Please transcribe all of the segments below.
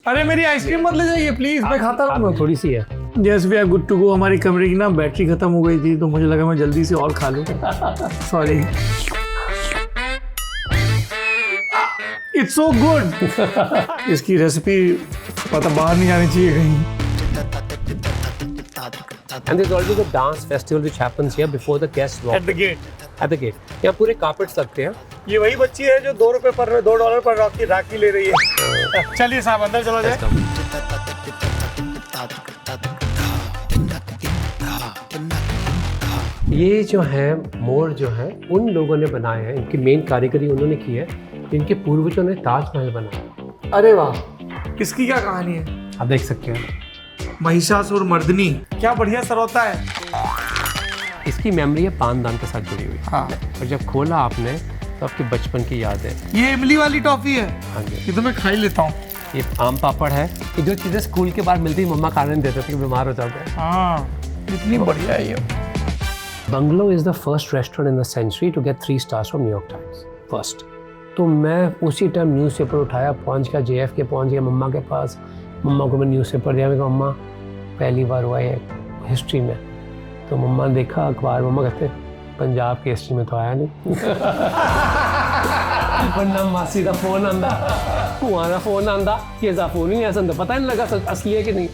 अरे मेरी आइसक्रीम मत ले जाइए प्लीज, मैं खाता रहूंगा। थोड़ी सी है। Yes we are good to go. हमारी कमरे की ना बैटरी खत्म हो गई थी तो मुझे लगा मैं जल्दी से और खा लूं। सॉरी। It's so good. इसकी रेसिपी पता बाहर नहीं आनी चाहिए कहीं। And there's also the dance festival which happens here before the guests walk At the gate. at the gate. यहाँ पूरे carpets लगते हैं। ये वही बच्ची है जो $2 पर राखी ले रही है। चलिए साहब अंदर चला जाए। ये जो है मोर जो है उन लोगों ने बनाए हैं, इनकी मेन कारीगरी उन्होंने की है, जिनके पूर्वजों ने ताजमहल बनाया। अरे वाह, इसकी क्या कहानी है? आप देख सकते हैं। महिषासुर मर्दिनी, क्या बढ़िया सरौता है। इसकी मेमोरी है पानदान के साथ जुड़ी हुई। हाँ। और जब खोला आपने तो आपके बचपन की याद है। ये इमली वाली टॉफी है। हाँ जी। ये तो मैं खा ही लेता हूँ। ये आम पापड़ है। ये जो चीज़ें स्कूल के बाद मिलती मम्मा खाने नहीं देते थे कि बीमार हो जाते। हाँ, इतनी बढ़िया है ये। Bungalow is the first restaurant in the century to get 3 stars from New York Times first. तो मैं उसी टाइम न्यूज़पेपर उठाया, पहुँच गया JFK, पहुँच गया मम्मा के पास। मम्मा को मैं न्यूज़पेपर दिया, मैं कहा मम्मा पहली बार हुआ है हिस्ट्री में। तो मम्मा ने देखा अखबार, मम्मा कहते पंजाब की हिस्ट्री में तो आया नहीं। वरना मासी का फोन आंदा, तुम्हारा फोन आंदा, ये फोन ही नहीं ऐसा पता नहीं लगा असली है कि नहीं।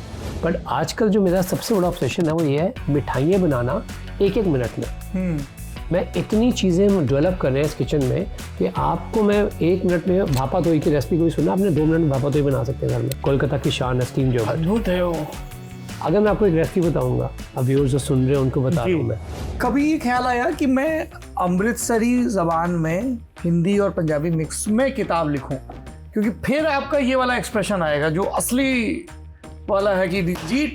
बट आजकल जो मेरा सबसे बड़ा ऑब्सेशन है वो ये है मिठाइयाँ बनाना 1-1 मिनट में। मैं इतनी चीज़ें डेवलप कर रहे हैं इस किचन में कि आपको मैं 1 मिनट में भापा तोई की रेसिपी कोई सुना आपने, 2 मिनट में भापा तोई बना सकते हैं घर में। कोलकाता की शान है स्टीम जो अद्भुत है वो। अगर मैं आपको एक रेसिपी बताऊंगा, अब व्यूअर्स जो सुन रहे हैं उनको बता रहा हूँ मैं। कभी ये ख्याल आया कि मैं अमृतसरी जबान में हिंदी और पंजाबी मिक्स में किताब लिखूं, क्योंकि फिर आपका ये वाला एक्सप्रेशन आएगा जो असली वाला है कि जी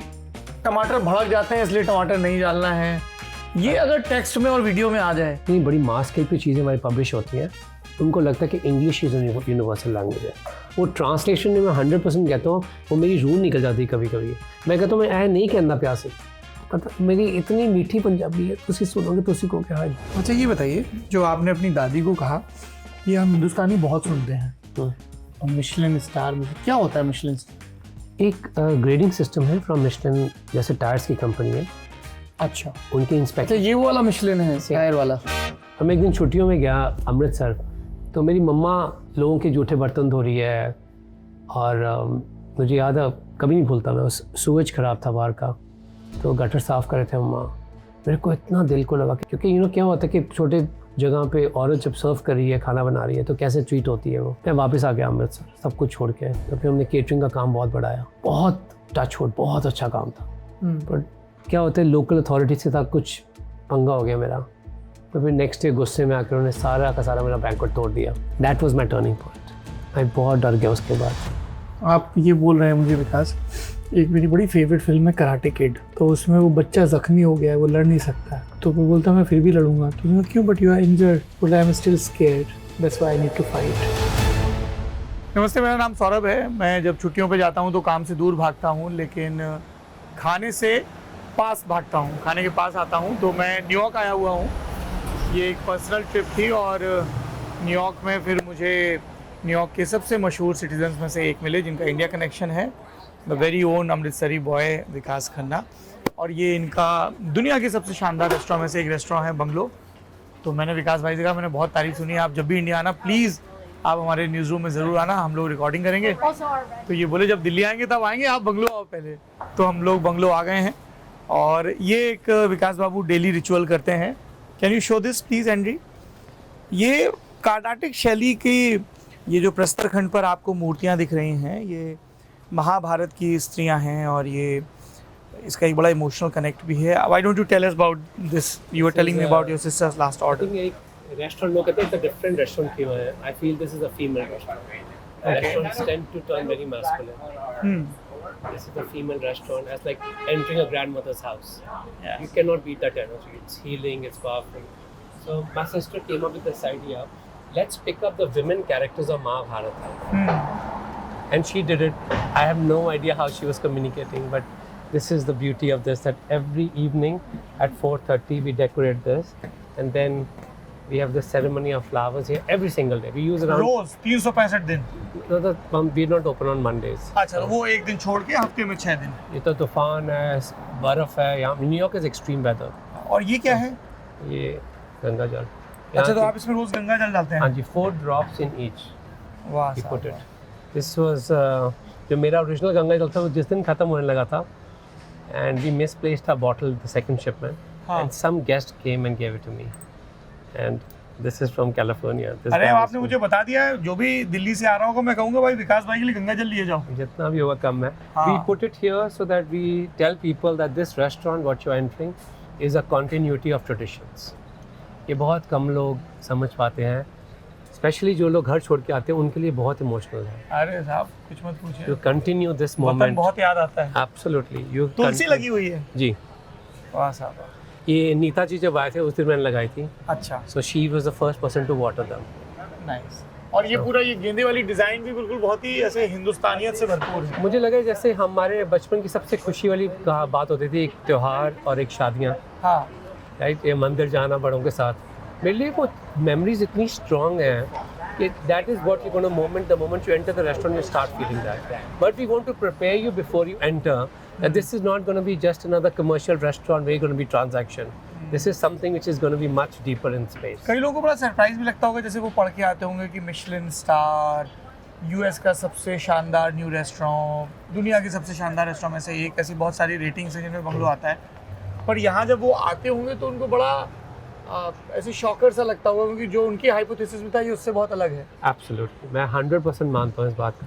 टमाटर भड़क जाते हैं इसलिए टमाटर नहीं डालना है। ये अगर टेक्स्ट में और वीडियो में आ जाए। इतनी बड़ी मास स्केल पे चीज़ें हमारी पब्लिश होती हैं, उनको लगता है कि इंग्लिश इज़ यूनिवर्सल लैंग्वेज है। वो ट्रांसलेशन में मैं 100% कहता हूँ, वो मेरी रूह निकल जाती है कभी कभी। मैं कहता हूँ मैं ऐ नहीं कहना प्यासे, पता मेरी इतनी मीठी पंजाबी है, तुसी सुनोगे तुसी को क्या है। अच्छा ये बताइए, जो आपने अपनी दादी को कहा कि हम हिंदुस्तानी बहुत सुनते हैं, मिशेलिन स्टार में क्या होता है? मिशेलिन एक ग्रेडिंग सिस्टम है फ्रॉम मिशेलिन, जैसे टायर्स की कंपनी है। अच्छा, उनके इंस्पेक्टर। ये वो वाला मिशेलिन है टायर वाला। हम एक दिन छुट्टियों में गया अमृतसर, तो मेरी मम्मा लोगों के जूठे बर्तन धो रही है और मुझे याद है, कभी नहीं भूलता मैं, उस सूरज ख़राब था बाहर का, तो गटर साफ़ कर रहे थे मम्मा। मेरे को इतना दिल को लगा, क्योंकि क्या होता है कि छोटे जगह पे औरत जब सर्व कर रही है, खाना बना रही है, तो कैसे ट्रीट होती है वो। मैं वापस आ गया अमृतसर सब कुछ छोड़ के, तो फिर हमने केटरिंग का काम बहुत बढ़ाया, बहुत टचवुड, बहुत अच्छा काम था। बट क्या होता है लोकल अथॉरिटीज़ के साथ कुछ पंगा हो गया मेरा, तो फिर नेक्स्ट डे गुस्से में आकर उन्होंने सारा का सारा मेरा बैंक्वेट तोड़ दिया। That was my turning point. मैं बहुत डर गया उसके बाद। आप ये बोल रहे हैं मुझे विकास, एक मेरी बड़ी फेवरेट फिल्म है कराटे किड, तो उसमें वो बच्चा जख्मी हो गया है, वो लड़ नहीं सकता है, तो वो बोलता मैं फिर भी लड़ूंगा। तो मैं क्यों? But you are injured, but I am still scared, that's why I need to fight. नमस्ते, मेरा नाम सौरभ है। मैं जब छुट्टियों पे जाता हूँ तो काम से दूर भागता हूँ, लेकिन खाने से पास भागता हूँ, खाने के पास आता हूँ। तो मैं न्यूयॉर्क आया हुआ हूँ, ये एक पर्सनल ट्रिप थी, और न्यूयॉर्क में फिर मुझे न्यूयॉर्क के सबसे मशहूर सिटीजन्स में से एक मिले जिनका इंडिया कनेक्शन है, the very own Amritsari boy Vikas Khanna. और ये इनका दुनिया के सबसे शानदार रेस्टोरेंट में से एक रेस्टोरेंट है बंगलो। तो मैंने विकास भाई से कहा, मैंने बहुत तारीफ सुनी है, आप जब भी इंडिया आना प्लीज़ आप हमारे न्यूज़ रूम में ज़रूर आना, हम लोग रिकॉर्डिंग करेंगे। तो ये बोले जब दिल्ली आएंगे तब आएंगे, आप बंगलो आओ पहले। तो हम लोग बंगलो आ गए हैं, और ये एक विकास बाबू डेली रिचुअल करते हैं। Can you show this please Andre? ये कार्नाटिक शैली की ये जो प्रस्तर खंड पर आपको मूर्तियाँ दिख रही हैं, ये महाभारत की स्त्रियाँ हैं, और ये इसका एक बड़ा इमोशनल कनेक्ट भी है। Why don't you tell us about this? You were telling me about your sister's last order. एक रेस्टोरेंट लोग कहते हैं इट्स अ डिफरेंट रेस्टोरेंट क्यों है? I feel this is a female restaurant. Restaurants tend to turn very masculine. This is a female restaurant. It's like entering a grandmother's house. You cannot beat that energy. It's healing, it's powerful. So my sister came up with this idea. Let's pick up the women characters of Mahabharata. And she did it. I have no idea how she was communicating, but this is the beauty of this, that every evening at 4:30 we decorate this, and then We have the ceremony of flowers here every single day. We use around. रोज 365 दिन? We're not open on Mondays. अच्छा, वो एक दिन छोड़ के हफ्ते में 6 दिन। ये तो तूफान है, बर्फ है यहाँ। New York is extreme weather. और ये क्या है? ये गंगा जल। अच्छा, तो आप इसमें रोज गंगा जल डालते हैं? हाँ जी, 4 drops in each. वाह, We put it. This was जो मेरा ओरिजिनल गंगा जल था वो जिस दिन खत्म होने लगा था, and we misplaced our bottle the second shipment, and some guest came and gave it to me, and this is from California. अरे आपने मुझे बता दिया है, जो भी दिल्ली से आ रहा होगा मैं कहूँगा भाई विकास भाई के लिए गंगा जल लिए जाओ। जितना भी होगा कम है। We put it here so that we tell people that this restaurant what you are entering is a continuity of traditions. ये बहुत कम लोग समझ पाते हैं, स्पेशली जो लोग घर छोड़ के आते हैं उनके लिए बहुत इमोशनल है। अरे साहब कुछ मत पूछिए। You continue this वतन moment. बहुत याद आता है। Absolutely. You तुलसी लगी हुई है? जी। वाह साहब। ये नीता जी जब आए थे उस दिन मैंने लगाई थी। अच्छा। So she was the first person to water them. Nice. और ये पूरा ये गेंदे वाली डिजाइन भी बिल्कुल बहुत ही ऐसे हिंदुस्तानियत से भरपूर है। मुझे लगा जैसे हमारे बचपन की सबसे खुशी वाली बात होती थी, एक त्योहार और एक शादियाँ। हाँ। राइट, ये मंदिर जाना बड़ों के साथ, मेरे लिए वो मेमोरीज इतनी स्ट्रॉन्ग हैं कि that is what you gonna moment the moment you enter the restaurant you start feeling that, but we want to prepare you before you enter that this is not going to be just another commercial restaurant where you're going to be transaction. This is something which is going to be much deeper in space. कई लोगों को बड़ा surprise भी लगता होगा, जैसे वो पढ़ के आते होंगे कि मिशेलिन स्टार, यूएस का सबसे शानदार न्यू रेस्टोरेंट, दुनिया की सबसे शानदार रेस्टोरेंट में से एक, ऐसी बहुत सारी रेटिंग्स हैं जिनमें बंगलो आता है। पर यहाँ जब वो आते होंगे तो उनको बड़ा ऐसे शॉकर सा लगता होगा, क्योंकि जो उनकी हाइपोथेसिस में था ये उससे बहुत अलग है। Absolutely, मैं 100% मानता हूँ इस बात को।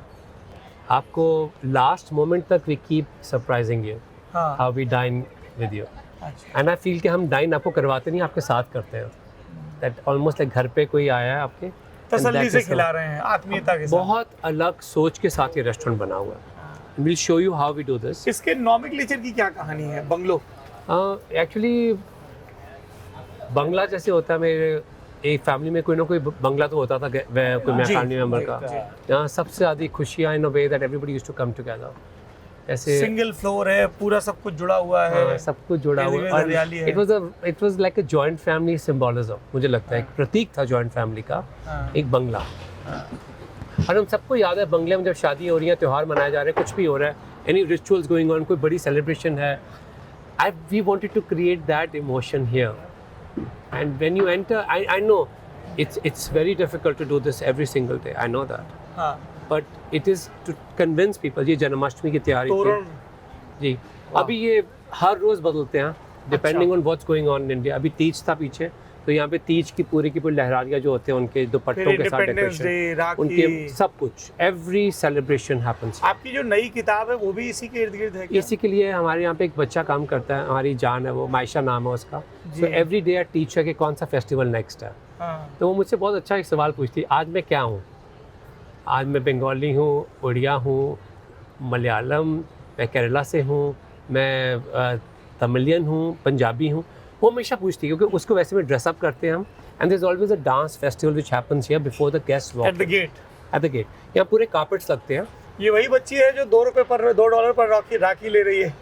आपको लास्ट मोमेंट तक we keep surprising you, how we dine with you, and I feel कि हम डाइन आपको करवाते नहीं, आपके साथ करते हैं। दैट ऑलमोस्ट लाइक घर पे कोई आया है आपके, तसल्ली से खिला रहे हैं, आत्मीयता के साथ। बहुत अलग सोच के साथ ये रेस्टोरेंट बना हुआ है। Will show you how we do this. इसके नॉमेनक्लेचर की क्या कहानी है बंगलो? एक्चुअली बंगला जैसे होता है, मेरे एक फैमिली में कोई ना कोई बंगला तो होता था, कोई मेरे फैमिली मेंबर का, यहाँ सबसे ज़्यादा खुशियाँ in a way that everybody used to come together. ऐसे सिंगल फ्लोर है, पूरा सब कुछ जुड़ा हुआ है, सब कुछ जुड़ा हुआ है, और it was like a joint family symbolism. मुझे लगता है एक प्रतीक था जॉइंट फैमिली का, एक बंगला। और हम सबको याद है बंगले में जब शादी हो रही है, त्यौहार मनाए जा रहे हैं, कुछ भी हो रहा है, एनी रिचुअल्स गोइंग ऑन, कोई बड़ी सेलिब्रेशन है, we wanted to create that emotion here. And when you enter, I know it's very difficult to do this every single day. I know that. But it is to convince people. ये जन्माष्टमी की तैयारी थी जी। अभी ये हर रोज बदलते हैं depending on what's going on in India. अभी तीज था पीछे, तो यहाँ पे तीज की पूरी लहरारियाँ जो होते हैं उनके दुपट्टों के साथ डेकोरेशन, उनके सब कुछ, एवरी सेलिब्रेशन हैपेंस। आपकी जो नई किताब है वो भी इसी के इर्द गिर्द है क्या? इसी के लिए हमारे यहाँ पे एक बच्चा काम करता है, हमारी जान है वो, मायशा नाम है उसका। तो एवरी डे आई टीच है कि कौन सा फेस्टिवल नेक्स्ट है। तो वो मुझसे बहुत अच्छा एक सवाल पूछती है, आज मैं क्या हूँ? आज मैं बंगाली हूँ, उड़िया हूँ, मलयालम, मैं केरला से हूँ, मैं तमिलियन हूँ, पंजाबी हूँ। वो हमेशा पूछती है, क्योंकि उसको वैसे में ड्रेसअप करते हैं हम, and there is always a dance festival which happens here before the guest walk at the gate. यहाँ पूरे कार्पेट्स लगते हैं। ये वही बच्ची है जो $2 पर राखी ले रही है।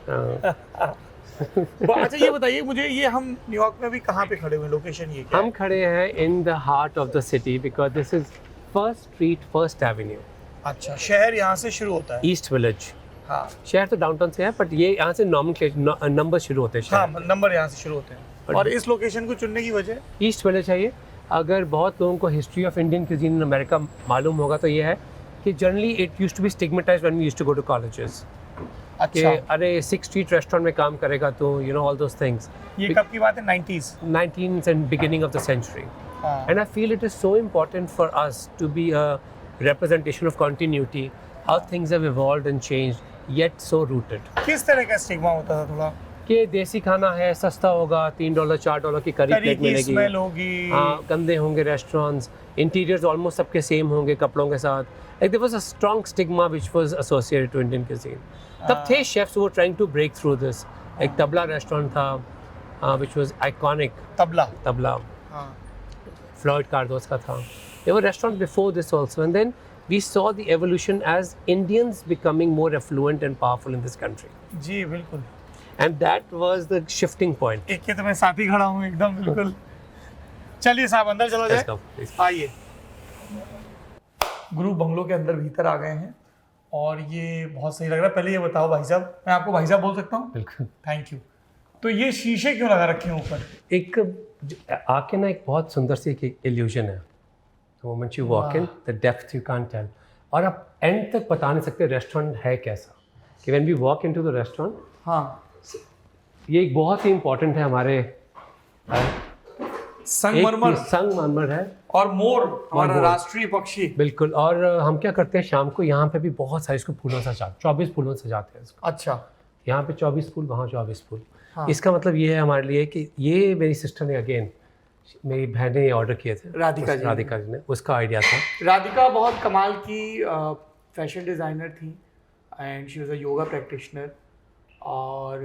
अच्छा ये बताइए मुझे, ये हम न्यूयॉर्क में भी कहाँ पे खड़े हुए, लोकेशन ये क्या हम खड़े हैं in the heart of the city, because this is first street, first Avenue. अच्छा, शहर यहाँ से शुरू होता है? East village. हाँ, शहर तो डाउनटाउन से है, बट ये यहाँ से नंबर शुरू होते हैं। हाँ, नंबर यहाँ से शुरू होते हैं। और इस लोकेशन को चुनने की वजह? ईस्ट विलेज है ये। अगर बहुत लोगों को history of Indian cuisine in America मालूम होगा तो ये है कि generally it used to be stigmatized when we used to go to colleges. अच्छा। अरे 6th स्ट्रीट रेस्टोरेंट में काम करेगा तो you know all those things. ये कब की बात है? 19th and beginning of the century. And I feel it is so important for us to be a representation of continuity, how things have evolved and changed, yet so rooted. किस तरह का stigma होता था थोड़ा? कि देसी खाना है, सस्ता होगा, $3 $4 की करी प्लेट मिलेगी, स्मेल होगी, हाँ, गंदे होंगे रेस्टोरेंट्स, इंटीरियर्स ऑलमोस्ट सबके सेम होंगे कपड़ों के साथ। Like there was a strong stigma which was associated to Indian cuisine. तब थे chefs who were trying to break through this. एक तबला रेस्टोरेंट था, which was iconic. Tabla, Floyd Cardoz का था। There were restaurants before this also, and then we saw the evolution as Indians becoming more affluent and powerful in this country. जी बिल्कुल। And that was the shifting point. एक के तो मैं साथ ही खड़ा हूँ एकदम बिल्कुल। चलिए साहब अंदर चलो Let's go, जाए, please. आइए। गुरु बंगलो के अंदर भीतर आ गए हैं और ये बहुत सही लग रहा है। पहले ये बताओ भाई साहब, मैं आपको भाई साहब बोल सकता हूँ? बिल्कुल। Thank you. तो ये शीशे क्यों लगा रखे हैं ऊपर? एक आके ना एक बहुत सुंदर सी एक इल्यूजन है। The moment you walk in, the depth you can't tell. और आप एंड तक बता नहीं सकते रेस्टोरेंट है कैसा। कि when we walk into the restaurant, हाँ, ये एक बहुत ही इम्पोर्टेंट है हमारे संगमरमर संगमरमर है और मोर हमारा मोर। राष्ट्रीय पक्षी। बिल्कुल। और हम क्या करते हैं शाम को यहाँ पे भी बहुत सारे इसको फूलों से सजाते, 24 फूलों से सजाते हैं इसको। अच्छा, यहाँ पे 24 फूल, वहाँ 24 फूल। हाँ। इसका मतलब ये है हमारे लिए कि ये मेरी सिस्टर ने अगेन, मेरी बहन ने ये ऑर्डर किए थे, राधिका जी ने उसका आइडिया था। राधिका बहुत कमाल की फैशन डिज़ाइनर थी and she was a yoga practitioner. और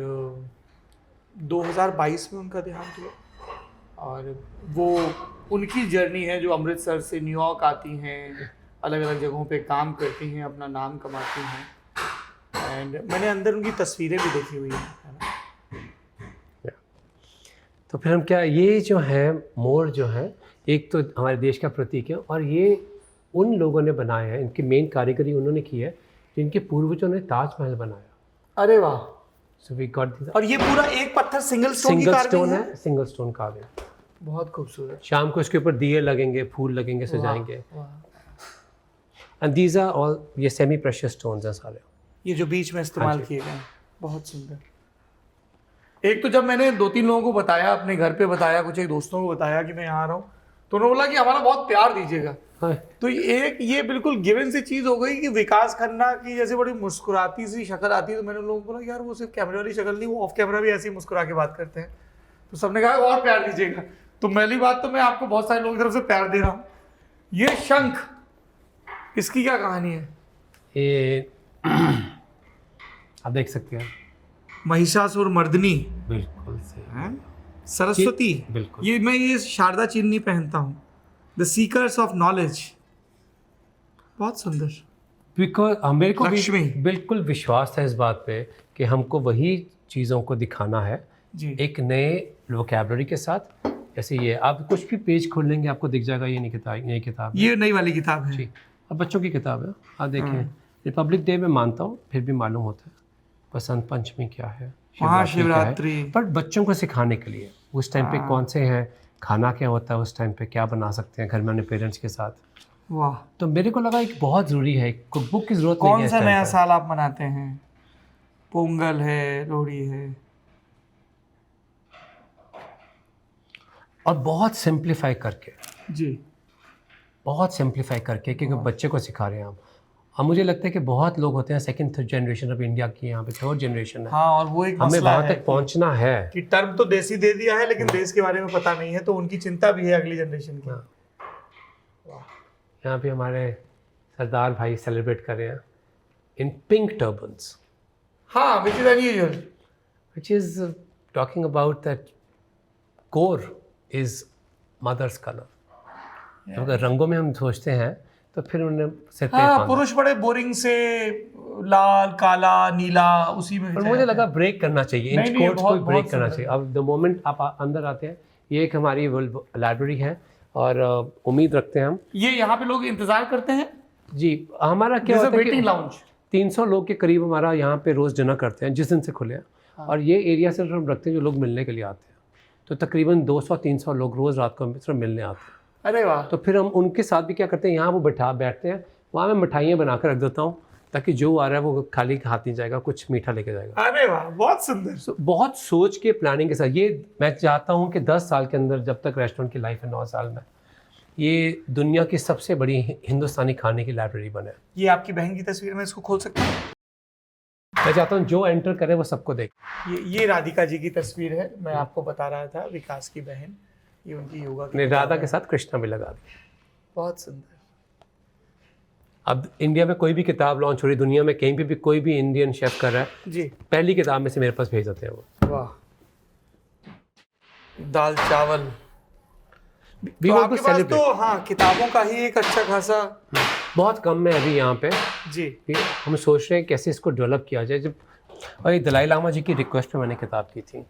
2022 में उनका देहांत हुआ और वो उनकी जर्नी है जो अमृतसर से न्यूयॉर्क आती हैं, अलग अलग जगहों पे काम करती हैं, अपना नाम कमाती हैं। एंड मैंने अंदर उनकी तस्वीरें भी देखी हुई हैं, है ना? तो फिर हम क्या, ये जो है मोर जो है एक तो हमारे देश का प्रतीक है और ये उन लोगों ने बनाया है, इनकी मेन कारीगरी उन्होंने की है जिनके पूर्वजों ने ताजमहल बनाया। अरे वाह। सो वी गॉट और ये पूरा एक पत्थर सिंगल स्टोन की सिंगल कार्विंग स्टोन है? है, सिंगल स्टोन कार्विंग। बहुत खूबसूरत। शाम को इसके ऊपर दिए लगेंगे, फूल लगेंगे, सजाएंगे। वाह। एंड दीज आर ऑल, ये सेमी प्रेशियस स्टोन्स हैं सारे। ये जो बीच में इस्तेमाल हाँ जी। किए गए हैं, बहुत सुंदर। एक तो जब मैंने 2-3 लोगों को बताया, अपने घर पे बताया, कुछ एक दोस्तों को बताया कि मैं यहाँ आ रहा हूँ, तो उन्होंने बोला कि हमारा बहुत प्यार दीजिएगा। हाँ। तो एक ये बिल्कुल गिवन सी चीज़ हो गई कि विकास खन्ना की जैसे बड़ी मुस्कुराती सी शक्ल आती है, तो मैंने लोगों को बोला यार वो सिर्फ कैमरे वाली शक्ल नहीं, वो ऑफ कैमरा भी ऐसी मुस्कुरा के बात करते हैं। तो सबने कहा और प्यार दीजिएगा। तो पहली बात तो मैं आपको बहुत सारे लोगों की तरफ से प्यार दे रहा हूँ। ये शंख, इसकी क्या कहानी है? ये आप देख सकते हैं। महिषासुर मर्दिनी, बिल्कुल सही। सरस्वती। बिल्कुल। ये मैं ये शारदा चिन्ह पहनता हूँ, द सीकर्स ऑफ नॉलेज। बहुत सुंदर। बिकॉज मेरे को लक्ष्मी। बिल्कुल विश्वास था इस बात पे कि हमको वही चीज़ों को दिखाना है जी। एक नए वोकैबुलरी के साथ। जैसे ये आप कुछ भी पेज खोल लेंगे आपको दिख जाएगा ये नहीं किताब, ये किताब है। ये नई वाली किताब है जी, अब बच्चों की किताब है। आप देखिए, रिपब्लिक डे में मानता हूँ, फिर भी मालूम होता है बसंत पंचमी क्या है, महाशिवरात्रि। क्या है, पर बच्चों को सिखाने के लिए उस टाइम पे कौन से हैं, खाना क्या होता है उस टाइम पे, क्या बना सकते हैं घर में अपने पेरेंट्स के साथ। वाह। तो मेरे को लगा एक बहुत ज़रूरी है, कुक बुक की ज़रूरत नहीं है कौन इस सा time नया पे। साल आप मनाते हैं? पोंगल है, लोहड़ी है। और बहुत सिंप्लीफाई करके, जी। बहुत सिंप्लीफाई करके, क्योंकि बच्चे को सिखा रहे हैं हम। अब मुझे लगता है कि बहुत लोग होते हैं second third generation of India की, यहाँ पे थर्ड जनरेशन है। हाँ, और वो एक हमें मसला वहाँ है तक पहुँचना है। कि टर्म तो देसी दे दिया है लेकिन देश के बारे में पता नहीं है, तो उनकी चिंता भी है अगली जनरेशन की। हाँ। यहाँ पे हमारे सरदार भाई सेलिब्रेट कर रहे हैं इन पिंक टर्बन्स, हाँ, which is unusual. which is talking about that core is mother's color. अगर रंगों में हम सोचते हैं तो फिर उन्हें सिर पे हाँ, बांधा। पुरुष बड़े बोरिंग से लाल, काला, नीला उसी में। पर मुझे लगा ब्रेक करना चाहिए, इन नहीं, नहीं, कोड्स को बहुत- ब्रेक बहुत करना सुंदर। चाहिए। अब द मोमेंट आप अंदर आते हैं, ये एक हमारी लाइब्रेरी है और उम्मीद रखते हैं हम। ये यहाँ पे लोग इंतजार करते हैं। जी, हमारा क्या होता है वेटिंग कि लाउंज। 300 लोग के करीब हमारा यहाँ पे रोज़ डिनर करते हैं जिस दिन से खुले हैं। और ये एरिया सिर्फ हम रखते हैं जो लोग मिलने के लिए आते हैं। तो तकरीबन 200-300 लोग रोज़ रात को सिर्फ मिलने आते हैं। अरे वाह। तो फिर हम उनके साथ भी क्या करते हैं, यहाँ वो बैठते हैं, वहाँ मैं मिठाइयाँ बना कर रख देता हूँ ताकि जो आ रहा है वो खाली हाथ नहीं जाएगा, कुछ मीठा लेके जाएगा। अरे वाह, बहुत सुंदर। So, बहुत सोच के प्लानिंग के साथ ये मैं चाहता हूँ कि 10 साल के अंदर, जब तक रेस्टोरेंट की लाइफ है 9 साल में, ये दुनिया की सबसे बड़ी हिंदुस्तानी खाने की लाइब्रेरी बने। ये आपकी बहन की तस्वीर, मैं इसको खोल सकता हूँ? मैं चाहता हूँ जो एंटर करे वो सबको देखे। ये राधिका जी की तस्वीर है, मैं आपको बता रहा था, विकास की बहन। ये उनकी योगा की राधा के साथ कृष्णा भी लगा दी। बहुत सुंदर। अब इंडिया में कोई भी किताब लॉन्च हो रही, दुनिया में कहीं भी कोई भी इंडियन शेफ कर रहा है, जी। पहली किताब में से मेरे पास भेज देते हैं वो। वाह। दाल चावल। We तो want to आपके पास celebrate. तो हाँ, किताबों का ही एक अच्छा खासा। बहुत कम है अभी यहाँ पे। जी। हम सोच रहे हैं कैसे इसको डेवलप किया जाए। जब और ये दलाई लामा जी की रिक्वेस्ट पे मैंने किताब की थी।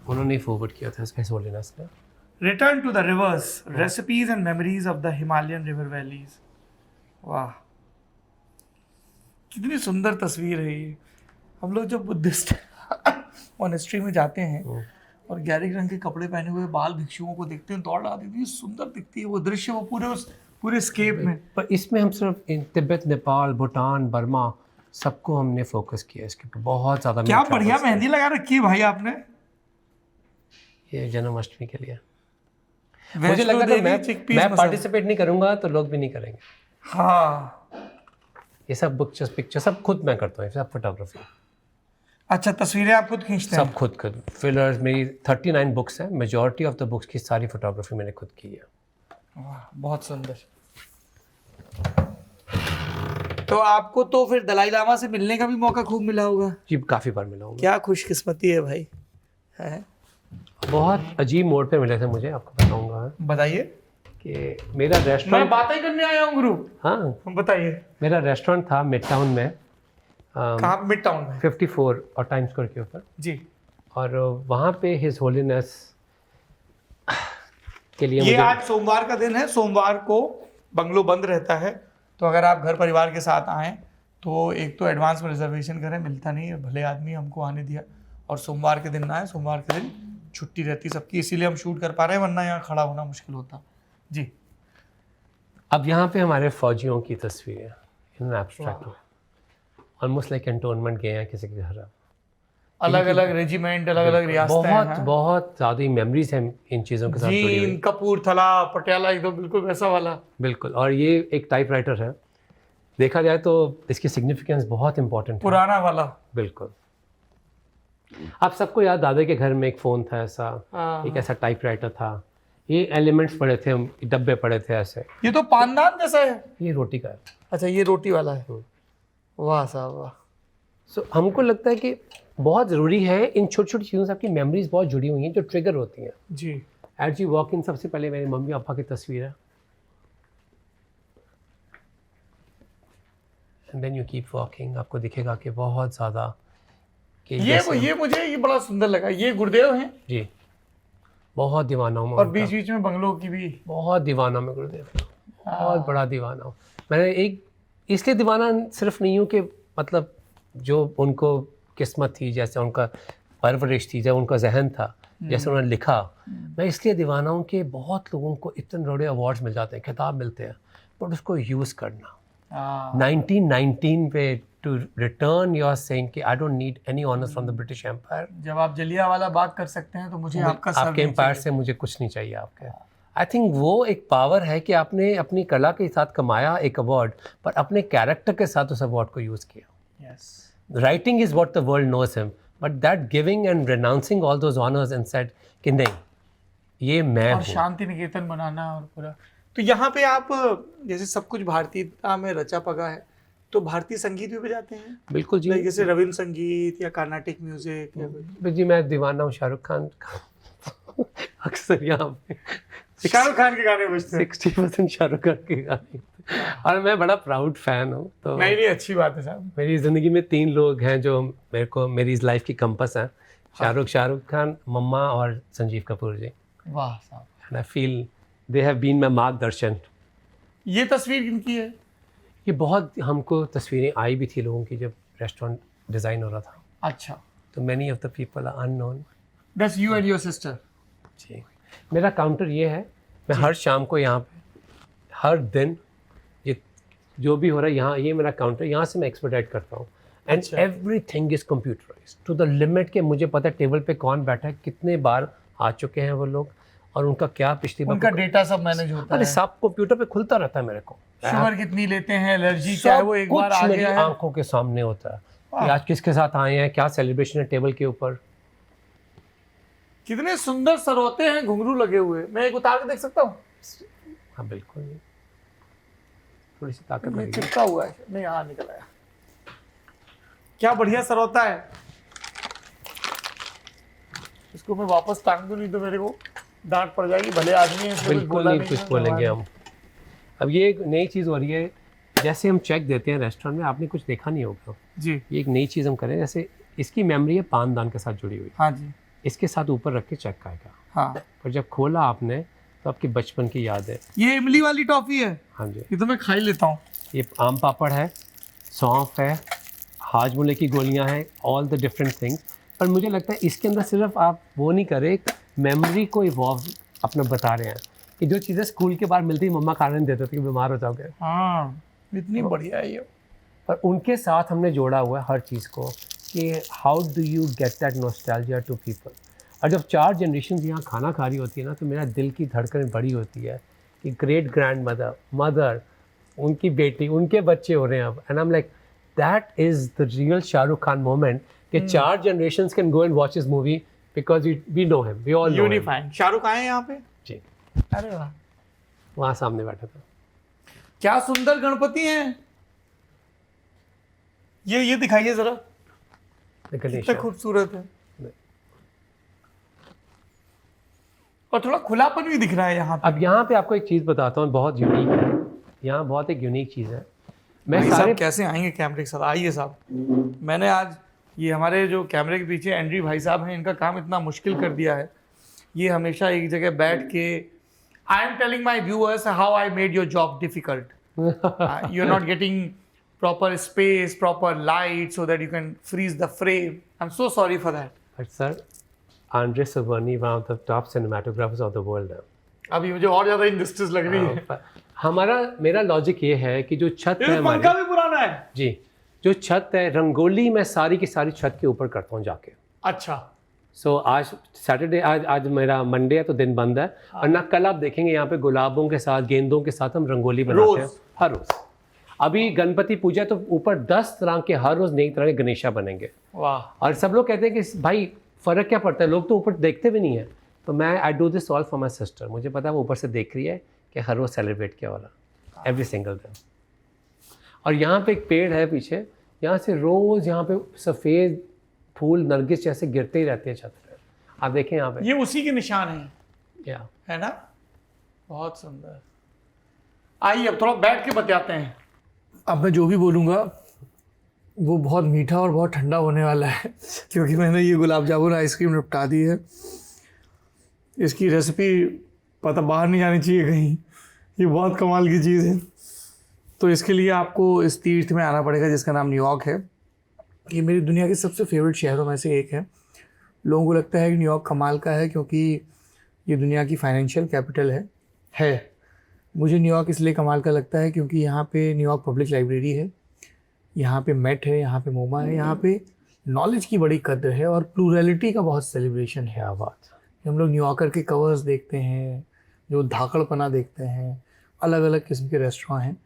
उन्होंने फॉरवर्ड किया था इसका होलीनेस का। Return to the rivers, recipes and memories of the Himalayan river valleys. वाह, कितनी सुंदर तस्वीर है ये। हम लोग जब बुद्धिस्ट मॉनेस्ट्री में जाते हैं और गहरे रंग के कपड़े पहने हुए बाल भिक्षुओं को देखते हैं, दौड़ आती थी, सुंदर दिखती है वो दृश्य, वो पूरे स्केप में। पर इसमें हम सिर्फ इन तिब्बत, नेपाल, भूटान, बर्मा सबको हमने फोकस किया इसके ऊपर बहुत ज़्यादा। क्या बढ़िया मेहंदी लगा रखी है भाई आपने। ये जन्माष्टमी के लिए मुझे लगा था मैं पार्टिसिपेट नहीं करूंगा तो लोग भी नहीं करेंगे। हाँ, ये सब पिक्चर सब खुद मैं करता हूँ, सब फोटोग्राफी। अच्छा, तस्वीरें आप खुद खींचते हैं? सब खुद फिलर्स। मेरी 39 बुक्स हैं, मेजॉरिटी ऑफ द बुक्स की सारी फोटोग्राफी मैंने खुद की है। वाह, बहुत सुंदर। तो आपको तो फिर दलाई लामा से मिलने का भी मौका खूब मिला होगा? जी, काफ़ी बार मिला हूँ। क्या खुशकिस्मती है भाई, है? बहुत अजीब मोड़ पे मिले थे मुझे, आपको बताऊंगा। बताइए। कि मेरा मैं रेस्टोरेंट, बातें करने आया हूँ गुरु। हाँ बताइए। मेरा रेस्टोरेंट था मिड टाउन में। कहाँ? मिड टाउन में? 54 और टाइम स्क्वायर के ऊपर जी। और वहाँ पे हिज होलीनेस के लिए ये आज सोमवार का दिन है, सोमवार को बंगलो बंद रहता है, तो अगर आप घर परिवार के साथ आएँ तो एक तो एडवांस में रिजर्वेशन करें, मिलता नहीं है, भले आदमी हमको आने दिया। और सोमवार के दिन ना आए, सोमवार के दिन छुट्टी रहती सबकी, इसीलिए हम शूट कर पा रहे हैं, वरना यहाँ खड़ा होना मुश्किल होता। जी। अब यहाँ पे हमारे फौजियों की तस्वीरें इन एब्स्ट्रैक्ट, ऑलमोस्ट लाइक कैंटोनमेंट गए हैं किसी के घर। अलग अलग रेजिमेंट, अलग अलग रियासतें, बहुत ज़्यादा मेमोरीज हैं इन चीज़ों के साथ जुड़ी हुई। कपूरथला, पटियाला, एकदम बिल्कुल वैसा वाला। बिल्कुल। और ये एक टाइपराइटर है, देखा जाए तो इसकी सिग्निफिकेंस बहुत इंपॉर्टेंट है। पुराना वाला। बिल्कुल। आप सबको याद, दादा के घर में एक फ़ोन था ऐसा, एक ऐसा टाइपराइटर था, ये एलिमेंट्स पड़े थे, डब्बे पड़े थे ऐसे। ये तो पानदान जैसा है। ये रोटी का है। अच्छा, ये रोटी वाला है। वाह साहब वाह। सो हमको लगता है कि बहुत ज़रूरी है इन छोटी छोटी चीज़ों से आपकी मेमोरीज बहुत जुड़ी हुई हैं जो ट्रिगर होती हैं। जी। एज यू वॉक इन, सबसे पहले मेरे मम्मी पापा की तस्वीर है, and then you keep walking, आपको दिखेगा कि बहुत ज़्यादा कि ये मुझे ये बड़ा सुंदर लगा। ये गुरुदेव हैं जी, बहुत दीवाना हूँ। और बीच बीच में बंगलों की भी बहुत दीवाना मैं गुरुदेव, बहुत बड़ा दीवाना हूँ। मैंने एक इसलिए दीवाना सिर्फ नहीं हूँ कि मतलब जो उनको किस्मत थी, जैसे उनका परवरिश थी, जब उनका जहन था, जैसे उन्होंने लिखा, मैं इसलिए दीवाना हूँ कि बहुत लोगों को इतने बड़े अवार्ड्स मिल जाते हैं, खिताब मिलते हैं, बट उसको यूज़ करना। 1919 पे टू रिटर्न योर सेइंग कि I don't need any honours from the British empire. जब आप जलियांवाला बाग कर सकते हैं तो मुझे आपके एम्पायर से मुझे कुछ नहीं चाहिए आपके। आई थिंक वो एक पावर है कि आपने अपनी कला के साथ कमाया एक अवार्ड, पर अपने कैरेक्टर के साथ उस अवार्ड को यूज़ किया। Yes. Writing is what the world knows him, but that giving and renouncing all those honors and said कि नहीं, ये मैं और हूँ। शांति निकेतन बनाना और पूरा। तो यहाँ पे आप जैसे सब कुछ भारतीयता में रचा पगा है, तो भारतीय संगीत भी बजाते हैं? बिल्कुल जी। जैसे रविंद्र संगीत या कार्नाटिक म्यूजिक या कुछ? जी, मैं दीवाना हूँ शाहरुख खान का। अक्सर यहाँ पे शाहरुख खान के गाने बजते हैं। 60% शाहरुख खान के गाने, और मैं बड़ा प्राउड फैन हूँ। तो नहीं, अच्छी बात है साहब। मेरी ज़िंदगी में 3 लोग हैं जो मेरे को मेरी इस लाइफ की कंपस हैं, शाहरुख खान, मम्मा और संजीव कपूर जी। वाह साहब। And I feel they have been my मार्गदर्शन। ये तस्वीर किनकी है? ये बहुत हमको तस्वीरें आई भी थी लोगों की जब रेस्टोरेंट डिज़ाइन हो रहा था। अच्छा। तो many of the people are unknown. That's you and your sister? जी। मेरा काउंटर ये है, मैं हर शाम को यहाँ पे हर दिन ये जो भी हो रहा है यहाँ, ये मेरा काउंटर, यहाँ से मैं एक्सपेडाइट करता हूँ। And everything is computerised to the limit के मुझे पता है टेबल पे कौन बैठा है, कितने बार आ चुके हैं वो लोग, और उनका क्या पिछली बार उनका डेटा सब मैनेज होता है। अरे सब कंप्यूटर पे खुलता रहता है मेरे को। शुगर कितनी लेते हैं, एलर्जी क्या है, वो एक बार आ गया है, आंखों के सामने होता है कि आज किसके साथ आए हैं, क्या सेलिब्रेशन है टेबल के ऊपर। कितने सुंदर सरोते हैं, घुंघरू लगे हुए। मैं एक उतार के देख सकता हूँ? हाँ बिल्कुल, थोड़ी सी ताकत में लगेगी। चिपका हुआ है। नहीं, यहाँ निकल आया। क्या बढ़िया सरोता है। इसको मैं वापस टांग दूं नहीं तो मेरे को डांट पड़ जाएगी। भले आदमी है, बिल्कुल नहीं कुछ बोलेंगे हम। अब ये एक नई चीज़ हो रही है, जैसे हम चेक देते हैं रेस्टोरेंट में, आपने कुछ देखा नहीं होगा जी। ये एक नई चीज़ हम करें, जैसे इसकी मेमोरी है पानदान के साथ जुड़ी हुई। हाँ जी। इसके साथ ऊपर रख के चेक खाएगा, हाँ पर जब खोला आपने तो आपकी बचपन की याद है। ये इमली वाली टॉफी है, हाँ जी, ये तो मैं खा ही लेता हूँ। ये आम पापड़ है, सौंफ है, हाजमोले की गोलियां हैं, ऑल द डिफरेंट थिंग्स। पर मुझे लगता है इसके अंदर सिर्फ आप वो नहीं कर रहे, मेमोरी को इवॉल्व अपना बता रहे हैं कि जो चीज़ें स्कूल के बाद मिलती मम्मा खाने नहीं देते थे कि बीमार हो जाओगे, हाँ इतनी बढ़िया है ये। पर उनके साथ हमने जोड़ा हुआ है हर चीज़ को कि how do you get that nostalgia to people. और जब 4 जनरेशन यहाँ खाना खा रही होती है ना, तो मेरा दिल की धड़कन बड़ी होती है कि ग्रेट ग्रैंड मदर, उनकी बेटी, उनके बच्चे हो रहे हैं अब, and I am like that is the real Shahrukh Khan moment कि 4 generations can go and watch his movie because we know him, we all know him. Unifying. Shahrukh आए हैं यहाँ पे जी, अरे वाह, वहाँ सामने बैठा था। क्या सुंदर गणपति हैं। ये दिखाइए जरा, गणेश कितना खूबसूरत है और थोड़ा खुलापन भी दिख रहा है यहाँ पे। अब यहाँ पे आपको एक चीज़ बताता हूँ, बहुत यूनिक है यहाँ, बहुत एक यूनिक चीज़ है। मैं भाई सारे साहब कैसे आएंगे कैमरे के साथ, आइए साहब। मैंने आज ये हमारे जो कैमरे के पीछे एंड्री भाई साहब हैं, इनका काम इतना मुश्किल कर दिया है। ये हमेशा एक जगह बैठ के I am telling my viewers how I made your job difficult, you are not getting proper space, proper light so that you can freeze the frame. I am so sorry for that. But sir, Andres Silvani, one of the top cinematographers of the world है। अभी मुझे और ज्यादा industries लग रही है। मेरा logic ये है कि जो छत है पंखा हमारी, भी पुराना है जी, जो छत है, रंगोली मैं सारी की सारी छत के ऊपर करता हूँ जाके। अच्छा, सो आज सैटरडे, आज मेरा मंडे है तो दिन बंद है, और ना कल आप देखेंगे यहाँ पे गुलाबों के साथ, गेंदों के साथ हम रंगोली बनाते हैं हर रोज। अभी गणपति पूजा तो ऊपर 10 तरह के, हर रोज नई तरह के गणेशा बनेंगे। वाह। और सब लोग कहते हैं कि भाई फ़र्क क्या पड़ता है, लोग तो ऊपर देखते भी नहीं है। तो मैं I do this all for my sister, मुझे पता है वो ऊपर से देख रही है कि हर रोज़ सेलिब्रेट क्या हो रहा, एवरी सिंगल डे। और यहाँ पे एक पेड़ है पीछे, यहाँ से रोज़ यहाँ पे सफ़ेद फूल नरगिस जैसे गिरते ही रहते हैं छत पे। आप देखें यहाँ पे, ये उसी के निशान हैं, या है ना। बहुत सुंदर। आइए अब थोड़ा बैठ के बताते हैं। अब मैं जो भी बोलूँगा वो बहुत मीठा और बहुत ठंडा होने वाला है क्योंकि मैंने ये गुलाब जामुन आइसक्रीम निपटा दी है। इसकी रेसिपी पता बाहर नहीं जानी चाहिए कहीं, ये बहुत कमाल की चीज़ है। तो इसके लिए आपको इस तीर्थ में आना पड़ेगा जिसका नाम न्यूयॉर्क है। ये मेरी दुनिया के सबसे फेवरेट शहरों में से एक है। लोगों को लगता है कि न्यूयॉर्क कमाल का है क्योंकि ये दुनिया की फाइनेंशियल कैपिटल है। मुझे न्यूयॉर्क इसलिए कमाल का लगता है क्योंकि यहाँ पे न्यूयॉर्क पब्लिक लाइब्रेरी है, यहाँ पे मेट है, यहाँ पे मोमा है, यहाँ पे नॉलेज की बड़ी कद्र है और प्लूरलिटी का बहुत सेलिब्रेशन है। बात हम लोग न्यूयॉर्कर के कवर्स देखते हैं, जो धाकड़पना देखते हैं, अलग अलग किस्म के रेस्टोरेंट हैं,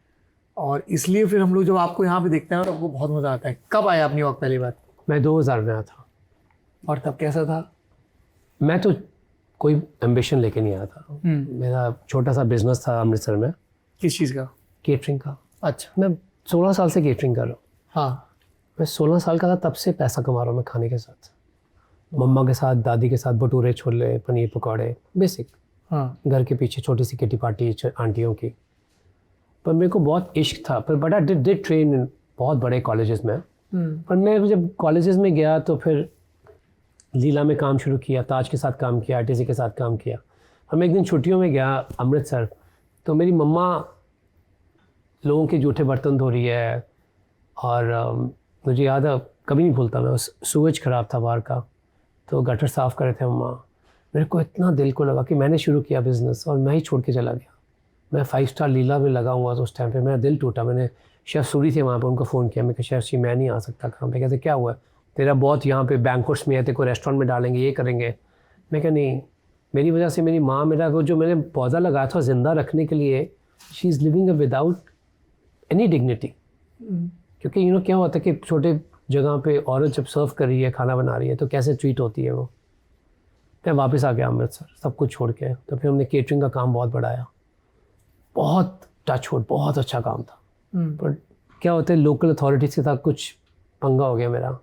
और इसलिए फिर हम लोग जब आपको यहाँ पे देखते हैं और आपको बहुत मज़ा आता है। कब आए आप न्यूयॉर्क पहली बार? मैं 2000 में आया था। और तब कैसा था? मैं तो कोई एम्बिशन लेके नहीं आया था। मेरा छोटा सा बिजनेस था अमृतसर में। किस चीज़ का? केटरिंग का। अच्छा। मैं 16 साल से केटरिंग कर रहा हूँ। हाँ, मैं 16 साल का था तब से पैसा कमा रहा हूँ मैं खाने के साथ, मम्मा के साथ, दादी के साथ, भटूरे, छोले, पनीर पकौड़े, बेसिक। हाँ, घर के पीछे छोटी सी किटी पार्टी आंटियों की। पर मेरे को बहुत इश्क था। पर बड़ा डिड ट्रेन बहुत बड़े कॉलेजेस में। पर मैं जब कॉलेजेस में गया तो फिर लीला में काम शुरू किया, ताज के साथ काम किया, आरटीसी के साथ काम किया। और मैं एक दिन छुट्टियों में गया अमृतसर, तो मेरी मम्मा लोगों के जूठे बर्तन धो रही है, और मुझे याद है, कभी नहीं भूलता मैं, उस सूरज ख़राब था बाहर का, तो गटर साफ़ कर रहे थे मम्मा। मेरे को इतना दिल को लगा कि मैंने शुरू किया बिज़नेस और मैं ही छोड़ के चला गया। मैं 5 स्टार लीला में लगा हुआ था उस टाइम पे, मेरा दिल टूटा। मैंने शेफ़ सूरी थे वहाँ पे, उनको फ़ोन किया, मैं कहा शेफ़ जी मैं नहीं आ सकता काम पे। कहते क्या हुआ? तेरा बहुत यहाँ पे बैंक्वेट्स में है, तेरे को रेस्टोरेंट में डालेंगे, ये करेंगे। मैं कहा नहीं, मेरी वजह से मेरी माँ, मेरा वो जो मैंने पौधा लगाया था ज़िंदा रखने के लिए, she is living without any dignity. क्योंकि यू नो क्या होता है कि छोटे जगह पे औरत जब सर्व कर रही है, खाना बना रही है, तो कैसे ट्रीट होती है वो। मैं वापस आ गया अमृतसर सब कुछ छोड़ के। तो फिर हमने केटरिंग का काम बहुत बढ़ाया, बहुत टचवुड, बहुत अच्छा काम था। पर क्या होता है, लोकल अथॉरिटीज़ के साथ कुछ पंगा हो गया मेरा।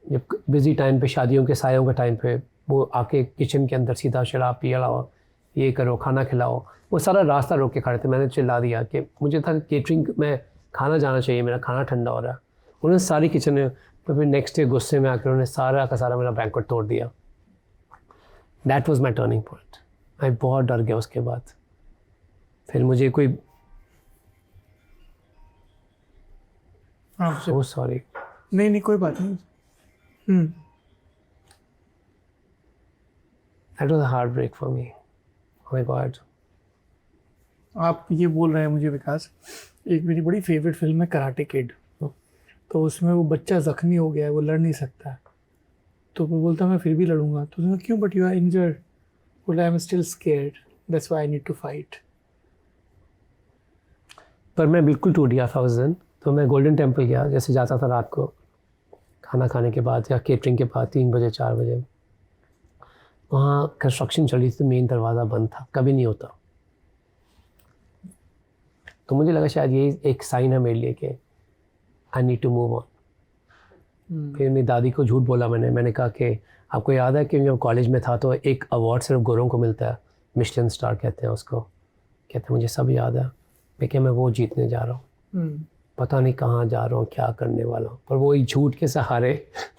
जब बिज़ी टाइम पे, शादियों के सायों के टाइम पे, वो आके किचन के अंदर सीधा शराब पिया लाओ, ये करो, खाना खिलाओ, वो सारा रास्ता रोक के खड़े थे। मैंने चिल्ला दिया कि मुझे था केटरिंग में खाना जाना चाहिए, मेरा खाना ठंडा हो रहा है। उन्होंने सारी किचन में, तो फिर नेक्स्ट डे गुस्से में आकर उन्होंने सारा का सारा मेरा बैंक्वेट तोड़ दिया। That was my turning point. मैं बहुत डर गया उसके बाद। फिर मुझे कोई आपसे सो सॉरी। नहीं कोई बात नहीं। That was a heartbreak for me. Oh my God. आप ये बोल रहे हैं मुझे विकास, एक मेरी बड़ी फेवरेट फिल्म है कराटे किड। तो उसमें वो बच्चा जख्मी हो गया है, वो लड़ नहीं सकता है, तो वो बोलता मैं फिर भी लड़ूंगा। तो उसने कहा, क्यों? But you are injured. बोला I am still scared, that's why I need to fight. पर मैं बिल्कुल टूट गया था उस दिन। तो मैं गोल्डन टेम्पल गया, जैसे जाता था रात को खाना खाने के बाद या केटरिंग के बाद 3 बजे 4 बजे। वहाँ कंस्ट्रक्शन चली थी तो मेन दरवाज़ा बंद था, कभी नहीं होता। तो मुझे लगा शायद ये एक साइन है मेरे लिए कि I need to move on. फिर मेरी दादी को झूठ बोला मैंने कहा कि आपको याद है कि जब कॉलेज में था तो एक अवार्ड सिर्फ गोरों को मिलता है, मिशेलिन स्टार कहते हैं उसको। कहते हैं मुझे सब याद है। मैं वो जीतने जा रहा हूँ, पता नहीं कहाँ जा रहा हूँ, क्या करने वाला हूँ। पर वो एक झूठ के सहारे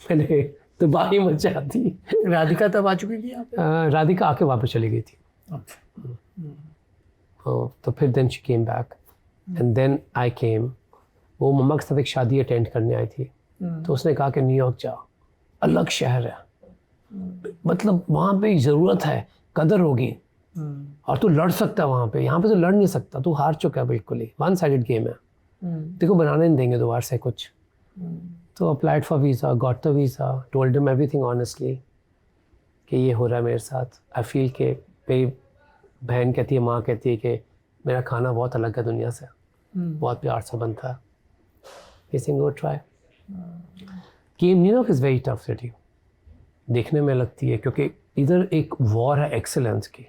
मैंने तबाही मचा दी। राधिका तब आ चुकी थी आप? राधिका आके वापस चली गई थी। तो फिर then she came back and then I came. वो मम्मा के साथ एक शादी अटेंड करने आई थी। तो उसने कहा कि न्यूयॉर्क जा, अलग शहर है, मतलब वहाँ पे ज़रूरत है, कदर होगी और तू लड़ सकता है वहाँ पे। यहाँ पे तो लड़ नहीं सकता, तू हार चुका है बिल्कुल ही, वन साइडेड गेम है, देखो बनाने नहीं देंगे दोबारा से कुछ। तो applied for visa, got the visa, told him everything honestly कि ये हो रहा है मेरे साथ। आई फील कि मेरी बहन कहती है, माँ कहती है कि मेरा खाना बहुत अलग है दुनिया से, बहुत प्यार से बनता है। ये सिंग गो ट्राई। New York is very tough city, देखने में लगती है क्योंकि इधर एक वॉर है एक्सेलेंस की।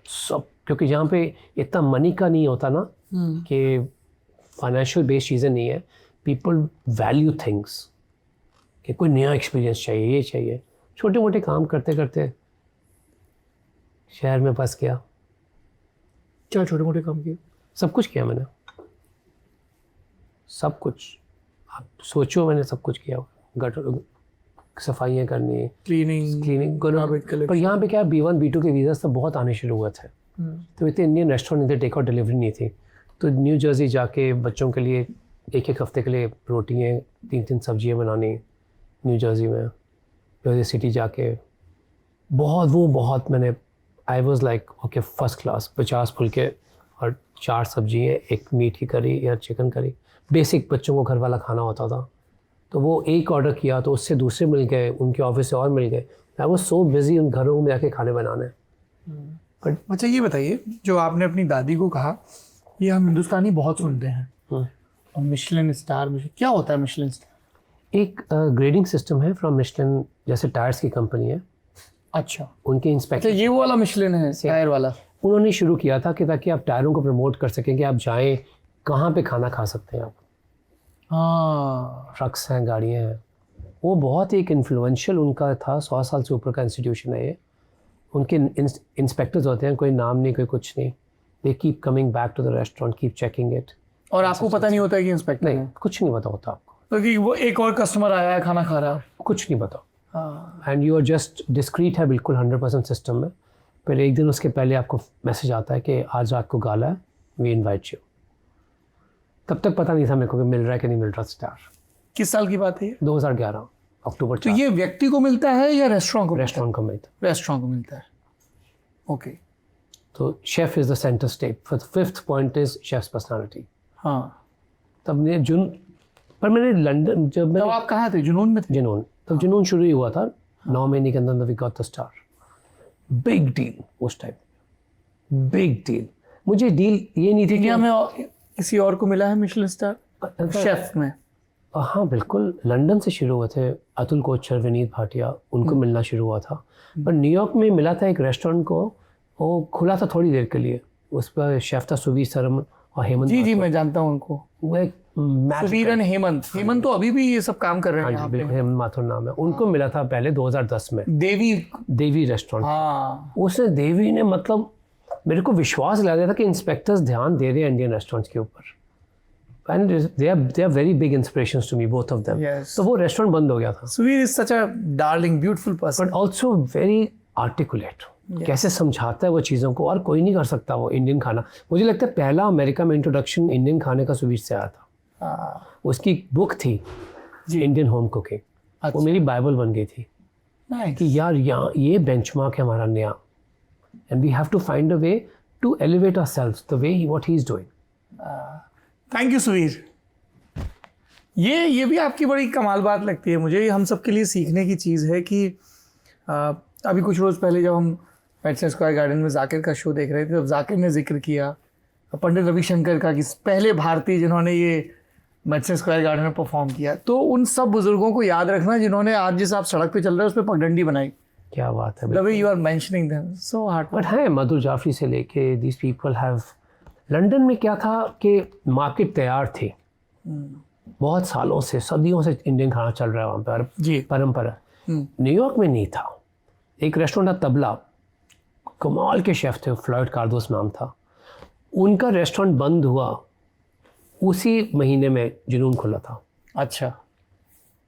सब क्योंकि यहाँ पे इतना मनी का नहीं होता ना कि फाइनेंशियल बेस्ड चीज़ें नहीं है। पीपल वैल्यू थिंग्स कि कोई नया एक्सपीरियंस चाहिए, ये चाहिए। छोटे मोटे काम करते करते शहर में फंस गया। क्या छोटे मोटे काम किए? सब कुछ किया मैंने, सब कुछ। आप सोचो मैंने सब कुछ किया। गटर सफाइयाँ करनी, क्लीनिंग पर यहाँ पे क्या B1 B2 के वीज़ा सब बहुत आने शुरू हुए थे। तो इतने इंडियन रेस्टोरेंट थे, टेक आउट डिलीवरी नहीं थी। तो न्यू जर्सी जाके बच्चों के लिए एक हफ्ते के लिए रोटियाँ 3 सब्जियाँ बनानी न्यू जर्सी में। जर्सी सिटी जाके बहुत मैंने I was like okay first class. 50 फुलके और 4 सब्जियाँ, एक मीट की करी या चिकन करी, बेसिक बच्चों को घर वाला खाना होता था। तो वो एक ऑर्डर किया तो उससे दूसरे मिल गए, उनके ऑफिस से और मिल गए। आई वॉज सो बिजी उन घरों में जाके खाने बनाने। बट अच्छा ये बताइए, जो आपने अपनी दादी को कहा, ये हम हिंदुस्तानी बहुत सुनते हैं, और मिशेलिन स्टार, क्या होता है मिशेलिन स्टार? एक ग्रेडिंग सिस्टम है फ्रॉम मिशेलिन, जैसे टायर्स की कंपनी है। अच्छा, उनके इंस्पेक्टर ये वो वाला मिशेलिन है, टायर वाला? उन्होंने शुरू किया था कि ताकि आप टायरों को प्रमोट कर सकें कि आप जाएं कहाँ पे खाना खा सकते हैं आप। हाँ, ट्रक्स हैं, गाड़ियाँ हैं। वो बहुत एक इन्फ्लुएंशियल उनका था, 100 साल से ऊपर का इंस्टीट्यूशन है ये। उनके इंस्पेक्टर्स होते हैं, कोई नाम नहीं, कोई कुछ नहीं। They keep coming back to the restaurant, keep checking it. और आपको पता नहीं होता है कि इंस्पेक्टर नहीं, है? कुछ नहीं पता होता आपको, क्योंकि वो एक और कस्टमर आया है, खाना खा रहा है, कुछ नहीं पता। हाँ। And you are just discreet है बिल्कुल 100% सिस्टम में। फिर एक दिन उसके पहले आपको मैसेज आता है कि आज रात को गाला है, वी इनवाइट यू। तब तक पता नहीं था मेरे को कि मिल रहा है कि नहीं मिल रहा स्टार। किस साल की बात है ये? 2011 अक्टूबर। तो ये व्यक्ति को मिलता है या रेस्टोरेंट को? रेस्टोरेंट को मिलता है। रेस्टोरेंट को मिलता है, ओके। तो chef is the centre step. For the 5th point is chefs personality. हाँ, तब मैंने लंदन, जब तब मैंने आप कहाँ थे? जुनून में थे? जुनून, तब जुनून शुरू ही हुआ था। 9 महीने के अंदर we got the star. Big deal उस टाइम, बिग डील। मुझे डील ये नहीं थी कि इंडिया में किसी और को मिला है मिशेलिन स्टार शेफ में? हाँ बिल्कुल, लंदन से शुरू हुए थे। अतुल कोचर, विनीत भाटिया, उनको मिलना शुरू हुआ था। पर न्यूयॉर्क में मिला था एक रेस्टोरेंट को, वो खुला था थोड़ी देर के लिए। उस पर शेफ था सुवीर सरमन और हेमंत। जी मैं जानता हूँ उनको। वो एक सुवीर एंड हेमंत तो अभी भी ये सब काम कर रहे हैं यहाँ पे। हेमंत माथुर नाम है। उनको मिला था पहले 2010 में देवी रेस्टोरेंट। हाँ, उसने देवी ने मतलब मेरे को विश्वास दिला दिया था कि इंस्पेक्टर्स ध्यान दे रहे हैं इंडियन रेस्टोरेंट्स के ऊपर। And they are very big inspirations to me, both of them. Yes. तो वो रेस्टोरेंट बंद हो गया था. Suvir is such a darling beautiful person. But also very articulate. कैसे समझाता है वो चीज़ों को, और कोई नहीं कर सकता वो इंडियन खाना. मुझे लगता है पहला अमेरिका में इंट्रोडक्शन इंडियन खाने का सुवीर से आया था. उसकी एक बुक थी इंडियन होम कुकिंग, वो मेरी बाइबल बन गई थी कि यार यहाँ ये बेंचमार्क है हमारा नया, and we have to find a way to elevate ourselves the way what he is doing. Thank you Suvir. ये भी आपकी बड़ी कमाल बात लगती है मुझे. हम सब के लिए सीखने की चीज़ है कि अभी कुछ रोज़ पहले जब हम मेडिसन स्क्वायर गार्डन में जाकिर का शो देख रहे थे, तब जाकिर ने जिक्र किया पंडित रविशंकर का कि पहले भारतीय जिन्होंने ये मेडिसन स्क्वायर गार्डन में परफॉर्म किया. तो उन सब बुजुर्गों को याद रखना जिन्होंने आज जिस आप सड़क पे चल रहे हैं उस पर पगडंडी बनाई. क्या बात है. The way you are mentioning them so hard. But है मधुर जाफरी से लेके दीज पीपल हैव. लंदन में क्या था कि मार्केट तैयार थी, बहुत सालों से, सदियों से इंडियन खाना चल रहा है वहाँ पर जी. परंपरा. न्यूयॉर्क में नहीं था. एक रेस्टोरेंट था तबला, कमाल के शेफ़ थे, फ्लॉयड कार्दोस नाम था. उनका रेस्टोरेंट बंद हुआ उसी महीने में जुनून खुला था. अच्छा.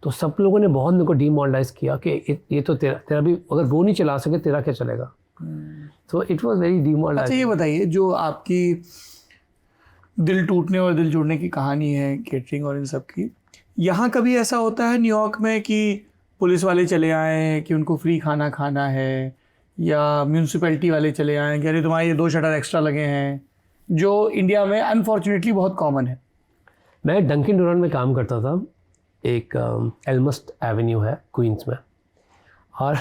तो सब लोगों ने बहुत मेरे को डीमोरलाइज किया कि ये तो तेरा भी, अगर वो नहीं चला सके तेरा क्या चलेगा. तो इट वाज वेरी डीमोरलाइज. अच्छा, ये बताइए, जो आपकी दिल टूटने और दिल जुड़ने की कहानी है केटरिंग और इन सब की, यहाँ कभी ऐसा होता है न्यूयॉर्क में कि पुलिस वाले चले आए हैं कि उनको फ्री खाना खाना है, या म्यूनसिपैलिटी वाले चले आए हैं कि अरे तुम्हारे ये 2 शटर एक्स्ट्रा लगे हैं, जो इंडिया में अनफॉर्चुनेटली बहुत कॉमन है. मैं डंकिन डोनट में काम करता था. एक एल्मस्ट एवेन्यू है क्वींस में, और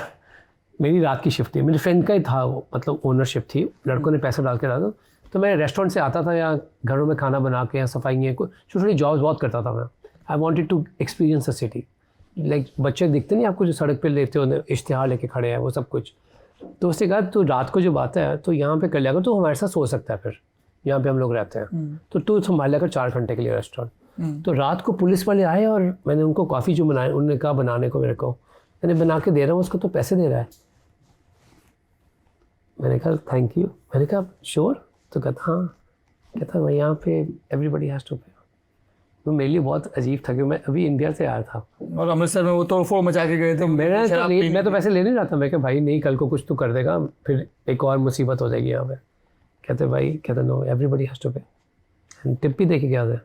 मेरी रात की शिफ्ट थी. मेरी फ्रेंड का ही था वो, मतलब ओनरशिप थी, लड़कों ने पैसे डाल के डाला. तो मैं रेस्टोरेंट से आता था या घरों में खाना बना के या सफाई छोटी छोटी जॉब्स बहुत करता था मैं. I wanted to experience the city. Like बच्चे दिखते नहीं आपको जो सड़क पे लेते हो, इश्तिहार लेके खड़े हैं, वो सब कुछ. तो उसने कहा तो रात को जब आता है तो यहाँ पे कर लिया कर, तो हमारे साथ सो सकता है. फिर यहाँ पे हम लोग रहते हैं, तो तू संभाल लिया कर 4 घंटे के लिए रेस्टोरेंट. तो रात को पुलिस वाले आए और मैंने उनको कॉफ़ी जो बनाए, उन्होंने कहा बनाने को मेरे को, मैंने बना के दे रहा हूँ, उसको तो पैसे दे रहा है. मैंने कहा थैंक यू. मैंने कहा श्योर. तो कहता हाँ. कहता मैं यहाँ पे एवरीबडी हैज़ टू पे. तो मेरे लिए बहुत अजीब था कि मैं अभी इंडिया से आया था और अमृतसर में वो तोड़फोड़ मचा के गए थे. मैं तो पैसे ले नहीं रहा था. मैं कहा भाई नहीं, कल को कुछ तो कर देगा, फिर एक और मुसीबत हो जाएगी यहाँ पे. कहते नो एवरीबडी हैज़ टू पे. टिप भी दे के गया था.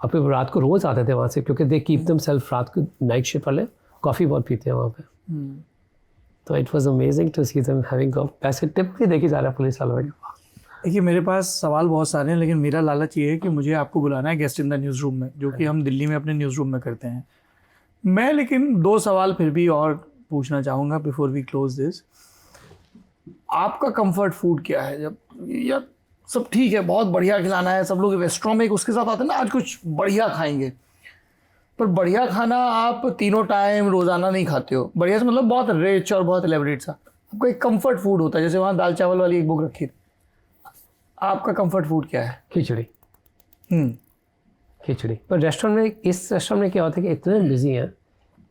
और फिर रात को रोज़ आते थे वहाँ से, क्योंकि दे कीप देम सेल्फ. रात को नाइट शिफ्ट वाले कॉफ़ी बहुत पीते हैं वहाँ पे. तो it was amazing to see them having पैसे टिप भी देके जा रहा है पुलिस वालों में. देखिए, मेरे पास सवाल बहुत सारे हैं, लेकिन मेरा लालच ये है कि मुझे आपको बुलाना है guest in the news room में, जो कि हम दिल्ली में अपने न्यूज़ रूम में करते हैं. मैं लेकिन 2 सवाल फिर भी और पूछना चाहूँगा बिफोर वी क्लोज दिस. आपका कंफर्ट फूड क्या है? जब यार सब ठीक है, बहुत बढ़िया खिलाना है, सब लोग रेस्टोरेंट में उसके साथ आते हैं ना, आज कुछ बढ़िया खाएंगे, पर बढ़िया खाना आप तीनों टाइम रोज़ाना नहीं खाते हो. बढ़िया से मतलब बहुत रिच और बहुत एलेबरेट सा. आपका एक कंफर्ट फूड होता है, जैसे वहाँ दाल चावल वाली एक बुक रखी थी. आपका कंफर्ट फूड क्या है? खिचड़ी. खिचड़ी. पर रेस्टोरेंट में, इस रेस्टोरेंट में क्या होता है कि इतने बिजी हैं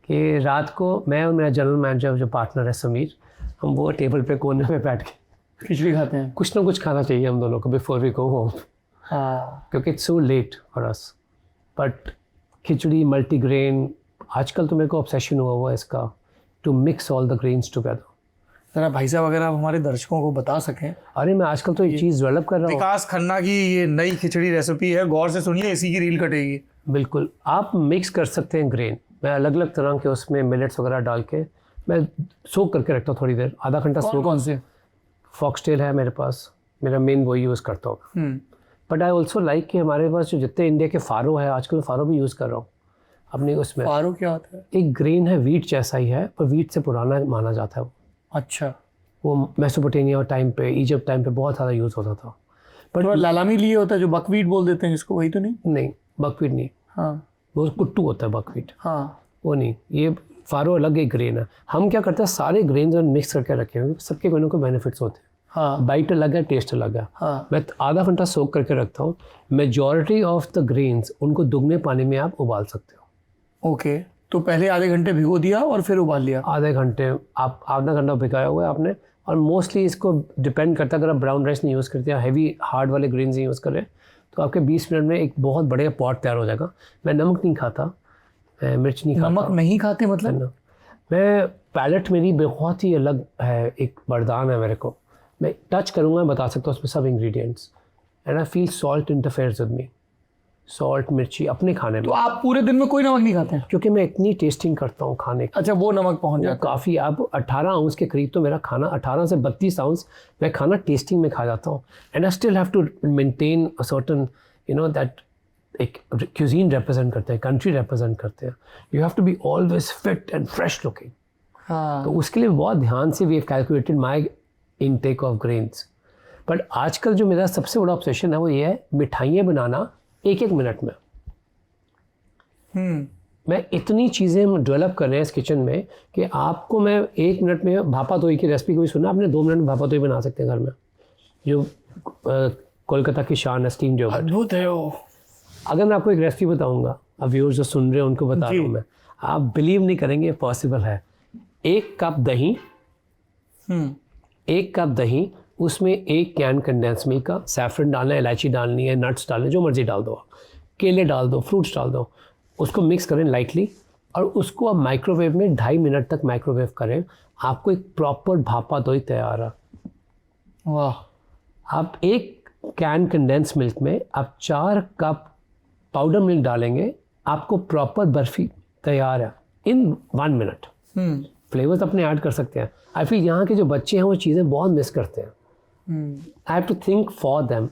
कि रात को मैं और मेरा जनरल मैनेजर जो पार्टनर है समीर, हम वो टेबल पे कोने में बैठ के खिचड़ी खाते हैं. कुछ ना कुछ खाना चाहिए हम दोनों को बिफोर वी गो होम. हाँ, क्योंकि it's so late for us. But khichdi, multigrain, आजकल तो मेरे को ऑब्सेशन हुआ है इसका, to mix all the grains together. जरा भाई साहब अगर आप हमारे दर्शकों को बता सकें. अरे मैं आजकल तो एक चीज़ डेवलप कर रहा हूँ. विकास खन्ना की ये नई खिचड़ी रेसिपी है, गौर से सुनिए, इसी की रील कटेगी. बिल्कुल. आप मिक्स कर सकते हैं ग्रेन. मैं अलग अलग तरह के उसमें मिलेट्स वगैरह डाल के मैं सोक करके रखता हूँ थोड़ी देर, आधा घंटा सोक. कौन से? फॉक्सटेल है मेरे पास, मेरा मेन वही यूज़ करता हूँ. बट आई ऑल्सो लाइक कि हमारे पास जो जितने इंडिया के फारो है, आजकल फारो भी यूज़ कर रहा हूँ अपने उसमें. फारो क्या होता है? एक ग्रेन है, वीट जैसा ही है, पर वीट से पुराना माना जाता है वो. अच्छा. वो मेसोपोटामिया टाइम पे, इजिप्ट टाइम पे बहुत ज़्यादा यूज़ होता था. पर लालामी लिए होता है जो बकवीट बोल देते हैं जिसको, वही तो नहीं? नहीं, बकवीट नहीं. हाँ, वो कुट्टू होता है बकवीट. हाँ, वो नहीं, ये फारो अलग एक ग्रेन है. हम क्या करते हैं, सारे ग्रेन्स मिक्स करके रखे हुए, सबके कोई ना कोई बेनिफिट्स होते हैं. हाँ, बाइट अलग है, टेस्ट अलग है. हाँ. मैं आधा घंटा सोक करके रखता हूँ. मेजॉरिटी ऑफ द ग्रेन्स उनको दुगने पानी में आप उबाल सकते हो. ओके. तो पहले आधे घंटे भिगो दिया और फिर उबाल लिया? आधे घंटे, आप आधा घंटा भिगाया हुआ है आपने. और मोस्टली इसको डिपेंड करता है, अगर आप ब्राउन राइस नहीं यूज़ करते हैं, हैवी हार्ड वाले ग्रेन्स नहीं यूज़ करें, तो आपके 20 मिनट में एक बहुत बढ़िया पॉट तैयार हो जाएगा। मैं नमक नहीं खाता, मैं मिर्च नहीं खाता। नमक नहीं खाते मतलब? मैं पैलेट मेरी बहुत ही अलग है, एक वरदान है मेरे को। मैं टच करूँगा, बता सकता हूँ उसमें सब ingredients, and I feel salt interferes with me. Salt मिर्ची अपने खाने में। तो आप पूरे दिन में कोई नमक नहीं खाते हैं? क्योंकि मैं इतनी टेस्टिंग करता हूँ खाने की। अच्छा, वो नमक पहुंच जाता है काफ़ी। अब 18 आउंस के करीब तो मेरा खाना, 18 से 32 आउंस मैं खाना टेस्टिंग में खा जाता हूँ। And I still have to maintain a certain that एक क्यूजीन रिप्रेजेंट करते हैं, कंट्री रिप्रेजेंट करते हैं। You have to be always fit and fresh looking. हाँ। तो उसके लिए बहुत ध्यान से we have calculated my intake of grains. But आजकल जो मेरा सबसे बड़ा ऑब्सेशन है वो ये है मिठाइयाँ बनाना 1-1 मिनट में। मैं इतनी चीज़ें हम डेवलप कर रहे हैं इस किचन में कि आपको मैं 1 मिनट में भापा तोई की रेसिपी कोई सुना आपने? 2 मिनट में भापा तोई बना सकते हैं घर में, जो कोलकाता की शान है, स्टीम जो। अद्भुत है वो। अगर मैं आपको एक रेसिपी बताऊंगा, अब व्यूअर्स जो सुन रहे हैं उनको बता रहा हूँ मैं, आप बिलीव नहीं करेंगे, पॉसिबल है। 1 कप दही, 1 कप दही, उसमें 1 कैन कंडेंस मिल्क का, सैफरन डालना है, इलायची डालनी है, नट्स डालने, जो मर्जी डाल दो, केले डाल दो, फ्रूट्स डाल दो, उसको मिक्स करें लाइटली और उसको आप माइक्रोवेव में 2.5 मिनट तक माइक्रोवेव करें। आपको एक प्रॉपर भापा दही तैयार है। वाह। आप 1 कैन कंडेंस मिल्क में आप 4 कप पाउडर मिल्क डालेंगे, आपको प्रॉपर बर्फी तैयार है इन 1 मिनट। फ्लेवर्स अपने ऐड कर सकते हैं। आई फील यहाँ के जो बच्चे हैं वो चीज़ें बहुत मिस करते हैं। I have to think for them,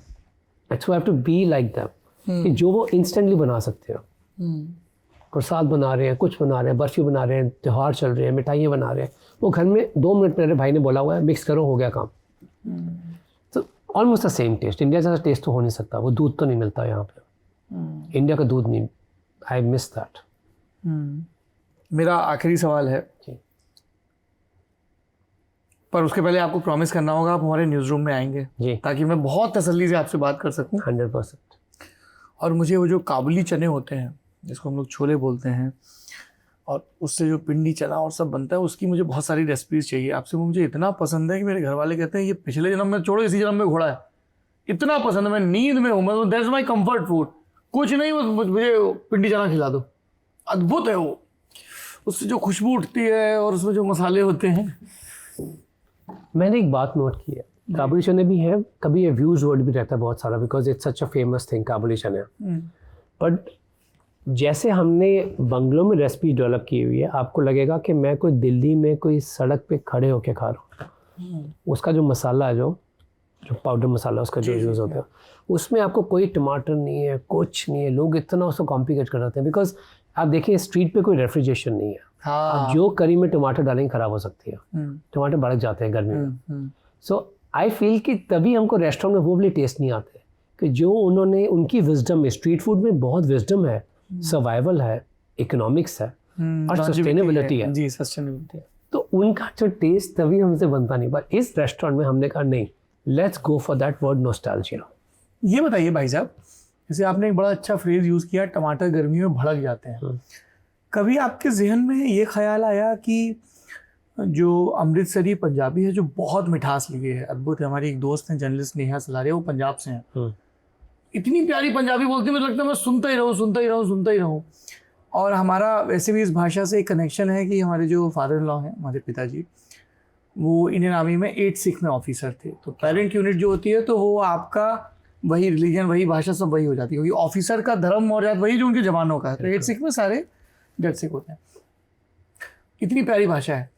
I have to be like them, कि जो वो इंस्टेंटली बना सकते हो। प्रसाद बना रहे हैं, कुछ बना रहे हैं, बर्फी बना रहे हैं, त्यौहार चल रहे हैं, मिठाइयाँ बना रहे हैं, वो घर में 2 मिनट मेरे भाई ने बोला हुआ है, मिक्स करो, हो गया काम। तो almost the same taste. India जैसा टेस्ट तो हो नहीं सकता, वो दूध तो नहीं मिलता यहाँ पे। इंडिया का दूध नहीं, आई मिस दैट। मेरा आखिरी सवाल है, पर उसके पहले आपको प्रॉमिस करना होगा आप हमारे न्यूज़ रूम में आएंगे जी, ताकि मैं बहुत तसल्ली से आपसे बात कर सकूं। 100%। और मुझे वो जो काबुली चने होते हैं, जिसको हम लोग छोले बोलते हैं, और उससे जो पिंडी चना और सब बनता है, उसकी मुझे बहुत सारी रेसिपीज़ चाहिए आपसे। वो मुझे इतना पसंद है कि मेरे घर वाले कहते हैं ये पिछले जन्म में छोड़ो, इसी जन्म में घोड़ा है। इतना पसंद है, मैं नींद में हूँ, मतलब दैट्स माई कम्फर्ट फूड। कुछ नहीं, मुझे पिंडी चना खिला दो। अद्भुत है वो, उससे जो खुशबू उठती है और उसमें जो मसाले होते हैं। मैंने एक बात नोट की है, काबुली चने भी हैं, कभी ये व्यूज वर्ड भी रहता है बहुत सारा, because it's such a famous thing काबुली चने। बट जैसे हमने बंगलों में रेसिपी डेवलप की हुई है, आपको लगेगा कि मैं कोई दिल्ली में कोई सड़क पे खड़े होके खा रहा हूँ। उसका जो मसाला है, जो पाउडर मसाला उसका जो यूज़ होता है, उसमें आपको कोई टमाटर नहीं है, कुछ नहीं है। लोग इतना उसको कॉम्प्लिकेट कर देते हैं, बिकॉज आप देखिए स्ट्रीट पे कोई रेफ्रिजरेशन नहीं है। हाँ। जो करी में टमाटर डालेंगे खराब हो सकती है, टमाटर भड़क जाते हैं गर्मी में। सो आई फील कि तभी हमको रेस्टोरेंट में वो वाले टेस्ट नहीं आते कि जो उन्होंने, उनकी विजडम में, स्ट्रीट फूड में बहुत विजडम है, सर्वाइवल है, इकोनॉमिक्स है और सस्टेनेबिलिटी है। जी, सस्टेनेबिलिटी है। तो उनका जो टेस्ट तभी हमसे बनता नहीं। पर इस रेस्टोरेंट में हमने कहा नहीं, let's go for that word nostalgia. ये बताइए भाई साहब, जैसे आपने एक बड़ा अच्छा फ्रेज यूज़ किया, टमाटर गर्मी में भड़क जाते हैं। कभी आपके जहन में ये ख्याल आया कि जो अमृतसरी पंजाबी है, जो बहुत मिठास लिए है, अद्भुत है। हमारी एक दोस्त हैं जर्नलिस्ट नेहा सलारिया, वो पंजाब से हैं। इतनी प्यारी पंजाबी बोलती है, मुझे लगता है मैं सुनता ही रहूँ। और हमारा वैसे भी इस भाषा से एक कनेक्शन है कि हमारे जो फादर इन लॉ हैं, हमारे पिताजी, वो इंडियन आर्मी में 8 सिख में ऑफिसर थे। तो पेरेंट यूनिट जो होती है, तो वो आपका वही रिलीजन, वही भाषा, सब वही हो जाती है, क्योंकि ऑफिसर का धर्म और वही जो उनके जवानों का है। तो 8 सिख में सारे डेढ़ सिख होते हैं। इतनी प्यारी भाषा है।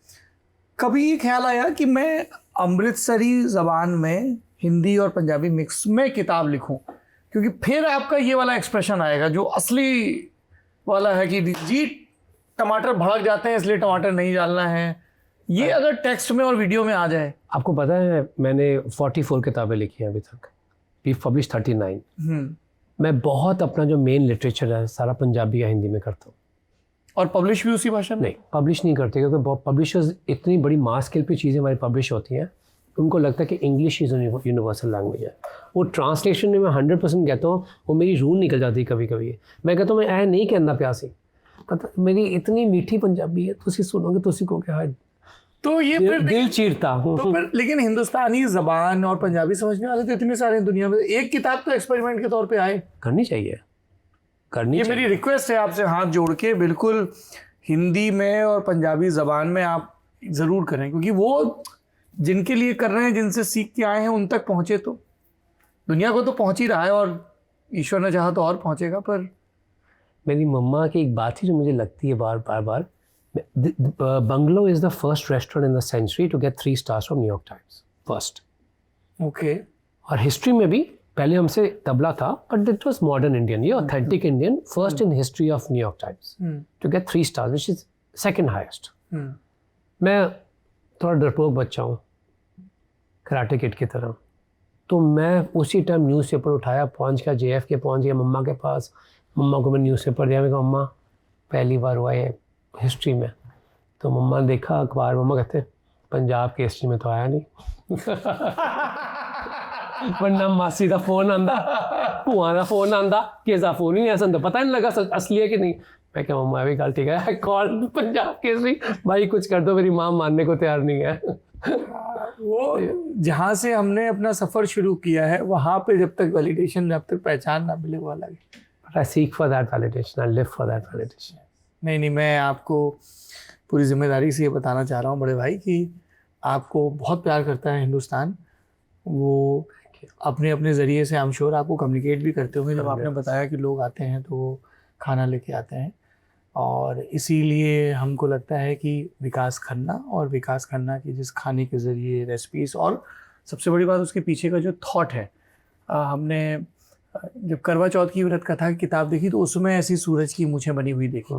कभी ये ख्याल आया कि मैं अमृतसरी ज़बान में हिंदी और पंजाबी मिक्स में किताब लिखूं, क्योंकि फिर आपका ये वाला एक्सप्रेशन आएगा जो असली वाला है कि जी टमाटर भड़क जाते हैं इसलिए टमाटर नहीं डालना है। ये अगर टेक्स्ट में और वीडियो में आ जाए। आपको पता है मैंने 44 किताबें लिखी हैं अभी तक, वी पब्लिश 39। मैं बहुत अपना जो मेन लिटरेचर है सारा पंजाबी या हिंदी में करता हूँ। और पब्लिश भी उसी भाषा में? नहीं, पब्लिश नहीं करते, क्योंकि पब्लिशर्स इतनी बड़ी मास स्केल पे चीज़ें हमारी पब्लिश होती हैं, उनको लगता है कि इंग्लिश इज़ यूनिवर्सल लैंग्वेज है। वो ट्रांसलेशन में मैं 100% कहता हूँ, वो मेरी रूह निकल जाती है कभी कभी। मैं कहता हूँ मैं ऐ नहीं कहना प्यासी, पता मेरी इतनी मीठी पंजाबी है, तुसी सुनोगे तुसी को क्या है तो ये फिर दिल चीरता। तो फिर लेकिन हिंदुस्तानी जबान और पंजाबी समझने वाले तो इतने सारे हैं दुनिया में, एक किताब तो एक्सपेरिमेंट के तौर पे आए। करनी चाहिए, करनी ये चाहिए। मेरी रिक्वेस्ट है आपसे हाथ जोड़ के, बिल्कुल हिंदी में और पंजाबी जबान में आप ज़रूर करें, क्योंकि वो जिनके लिए कर रहे हैं, जिनसे सीख के आए हैं, उन तक पहुँचे तो दुनिया को तो पहुँच ही रहा है, और ईश्वर ने चाहा तो और पहुँचेगा। पर मेरी मम्मा की एक बात ही जो मुझे लगती है बार बार, Bungalow is the first restaurant in the century to get 3 stars from New York Times, first. Okay. और हिस्ट्री में भी पहले हमसे तबला था, but it was modern Indian, ये authentic Indian, first in history of New York Times to get 3 stars, which is second highest. मैं थोड़ा डरपोक बच्चा हूँ, कराटे किड की तरह, तो मैं उसी टाइम न्यूज़पेपर उठाया, पहुँच गया JF के, पहुँच गया मम्मा के पास। मम्मा को मैं न्यूज़पेपर दिया, मैं कहा मम्मा पहली बार हुआ है हिस्ट्री में। तो मम्मा ने देखा अखबार, मम्मा कहते पंजाब की हिस्ट्री में तो आया नहीं। वरना मासी का फोन आंदा, भूआ का फोन आंदा, किसा फोन ही नहीं ऐसा, पता नहीं लगा असली है कि नहीं। मैं क्या मम्मा भी गल ठीक है, कौन पंजाब की हिस्ट्री, भाई कुछ कर दो, मेरी माँ मानने को तैयार नहीं है। वो जहाँ से हमने अपना सफ़र शुरू किया है, वहाँ पे जब तक वैलिडेशन, जब तक पहचान ना मिले, वो अलग है। I seek for that validation, I live for that validation. नहीं, मैं आपको पूरी जिम्मेदारी से ये बताना चाह रहा हूँ बड़े भाई कि आपको बहुत प्यार करता है हिंदुस्तान। वो अपने अपने ज़रिए से आई एम श्योर आपको कम्युनिकेट भी करते होंगे। जब आपने बताया कि लोग आते हैं तो वो खाना लेके आते हैं, और इसीलिए हमको लगता है कि विकास खन्ना की जिस खाने के ज़रिए रेसिपीज़, और सबसे बड़ी बात उसके पीछे का जो थॉट है, हमने जब करवा चौथ की व्रत कथा की किताब देखी तो उसमें ऐसी सूरज की मूछें बनी हुई देखी,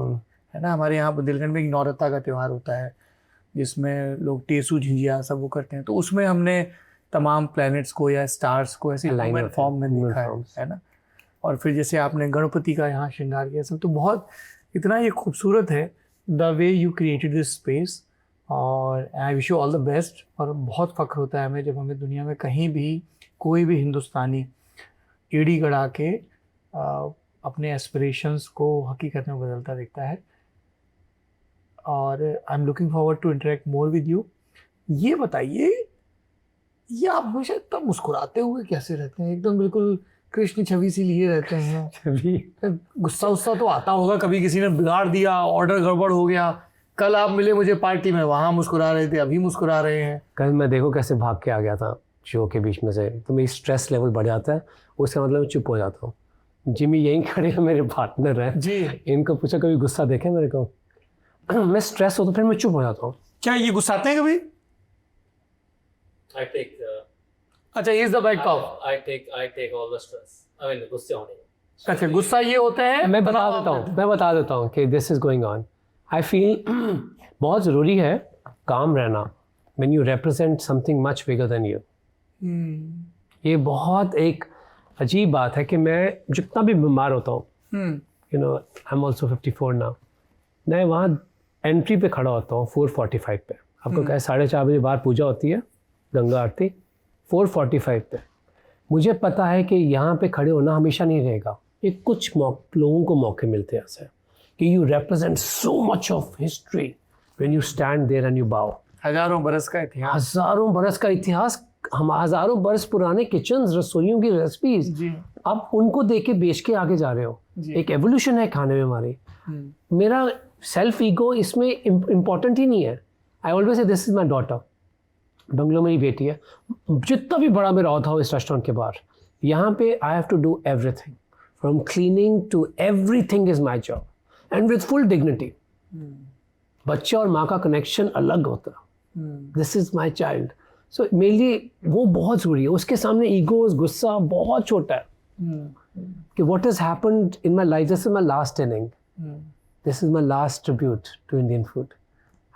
है ना। हमारे यहाँ बुंदेलखंड में एक नौरत्ता का त्यौहार होता है जिसमें लोग टेसू झिंझिया सब वो करते हैं, तो उसमें हमने तमाम प्लैनेट्स को या स्टार्स को ऐसी ह्यूमन फॉर्म में देखा है ना। और फिर जैसे आपने गणपति का यहाँ श्रृंगार किया, सब तो बहुत इतना ये खूबसूरत है the way you created this space, और I wish you all the best. और बहुत फ़ख्र होता है हमें जब हमें दुनिया में कहीं भी कोई भी हिंदुस्तानी एड़ी गड़ा के अपने एस्पिरेशंस को हकीकत में बदलता दिखता है। और I am looking forward to interact more with you. ये बताइए, ये आप हमेशा इतना मुस्कुराते हुए कैसे रहते हैं? एकदम बिल्कुल कृष्ण छवि सी लिए रहते हैं। छवि, गुस्सा तो आता होगा, कभी किसी ने बिगाड़ दिया, ऑर्डर गड़बड़ हो गया। कल आप मिले मुझे पार्टी में, वहाँ मुस्कुरा रहे थे, अभी मुस्कुरा रहे हैं। कल मैं देखो कैसे भाग के आ गया था शो के बीच में से, तो मेरी स्ट्रेस लेवल बढ़ जाता है, उसका मतलब मैं चुप हो जाता हूँ। जिमी यहीं खड़े हैं, मेरे पार्टनर हैं जी, इनको पूछा कभी गुस्सा देखे मेरे को? मैं स्ट्रेस हो तो फिर मैं चुप हो जाता हूँ। क्या ये गुस्साते हैं कभी? I take the. अच्छा, is the back of. I take all the stress. I mean, गुस्से होने। अच्छा, गुस्सा ये होता है। मैं बता देता हूँ कि this is going on. I feel बहुत ज़रूरी है काम रहना when you represent something much bigger than you. ये बहुत एक अजीब बात है कि मैं जितना भी बीमार होता हूँ, you know, I am also 54 now, मैं वहाँ एंट्री पे खड़ा होता हूँ 4:45 पे। आपको क्या 4:30 बजे बाहर पूजा होती है, गंगा आरती, 4:45 पे। मुझे पता है कि यहाँ पे खड़े होना हमेशा नहीं रहेगा, ये कुछ लोगों को मौके मिलते हैं ऐसे कि you represent so much of history when you stand there and you bow. हजारों बरस का इतिहास, हजारों बरस का इतिहास, हम हजारों बरस पुराने किचन, रसोइयों की रेसिपीज, आप उनको देख के बेच के आगे जा रहे हो। एक एवोल्यूशन है खाने में हमारी। मेरा सेल्फ ईगो इसमें इम्पॉर्टेंट ही नहीं है। I always say this is my daughter, bungalow मेरी बेटी है। जितना भी बड़ा मेरा औहदा हो इस रेस्टोरेंट के बाहर, यहाँ पे I have to do everything from cleaning to everything is my job and with full dignity. बच्चे और माँ का कनेक्शन अलग होता है। This is my child, so मेरे लिए वो बहुत ज़रूरी है। उसके सामने ईगोज, गुस्सा बहुत छोटा है कि what has happened in my life, this is my last inning, this is my last tribute to Indian food.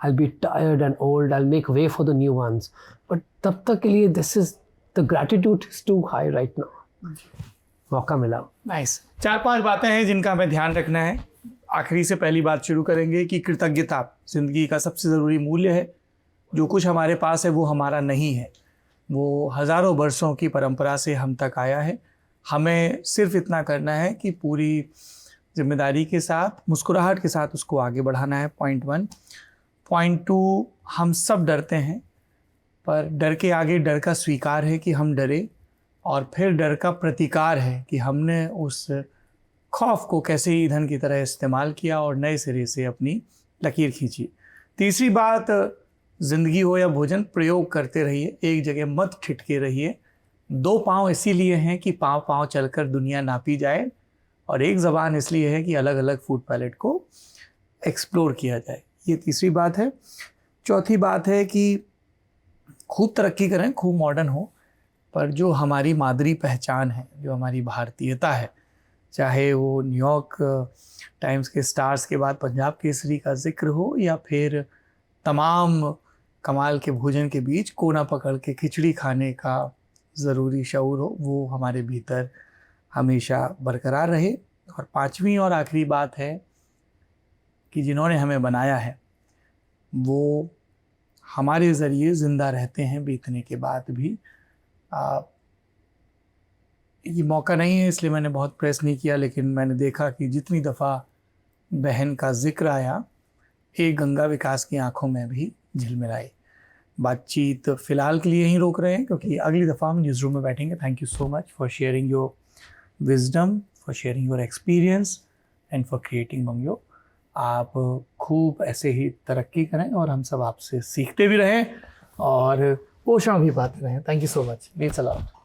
I'll be tired and old, I'll make way for the new ones, but तब तक के लिए this is, the gratitude is too high right now. मौका मिला। Nice. 4-5 बातें हैं जिनका हमें ध्यान रखना है। आखिरी से पहली बात शुरू करेंगे कि कृतज्ञता ज़िंदगी का सबसे ज़रूरी मूल्य है। जो कुछ हमारे पास है वो हमारा नहीं है, वो हज़ारों बरसों की परंपरा से हम तक आया है। हमें सिर्फ इतना करना है कि पूरी जिम्मेदारी के साथ, मुस्कुराहट के साथ उसको आगे बढ़ाना है। पॉइंट 1। पॉइंट 2, हम सब डरते हैं, पर डर के आगे डर का स्वीकार है कि हम डरे, और फिर डर का प्रतिकार है कि हमने उस खौफ को कैसे ईंधन की तरह इस्तेमाल किया और नए सिरे से अपनी लकीर खींची। तीसरी बात, ज़िंदगी हो या भोजन, प्रयोग करते रहिए, एक जगह मत ठिठके रहिए। 2 पाँव इसीलिए हैं कि पाँव पाँव चलकर दुनिया नापी जाए, और एक ज़बान इसलिए है कि अलग अलग फूड पैलेट को एक्सप्लोर किया जाए। ये तीसरी बात है। चौथी बात है कि खूब तरक्की करें, खूब मॉडर्न हो, पर जो हमारी मादरी पहचान है, जो हमारी भारतीयता है, चाहे वो न्यूयॉर्क टाइम्स के स्टार्स के बाद पंजाब केसरी का जिक्र हो, या फिर तमाम कमाल के भोजन के बीच कोना पकड़ के खिचड़ी खाने का ज़रूरी शऊर हो, वो हमारे भीतर हमेशा बरकरार रहे। और 5वीं और आखिरी बात है कि जिन्होंने हमें बनाया है वो हमारे ज़रिए ज़िंदा रहते हैं बीतने के बाद भी। ये मौका नहीं है इसलिए मैंने बहुत प्रेस नहीं किया, लेकिन मैंने देखा कि जितनी दफ़ा बहन का जिक्र आया, एक गंगा विकास की आंखों में भी झिलमिलाई। बातचीत फ़िलहाल के लिए यहीं रोक रहे हैं, क्योंकि अगली दफ़ा हम न्यूज़ रूम में बैठेंगे। Thank you so much for sharing your wisdom, for sharing your experience and for creating मंगयो। आप खूब ऐसे ही तरक्की करें और हम सब आपसे सीखते भी रहें और पोषण भी पाते रहें। Thank you so much. Meets a lot.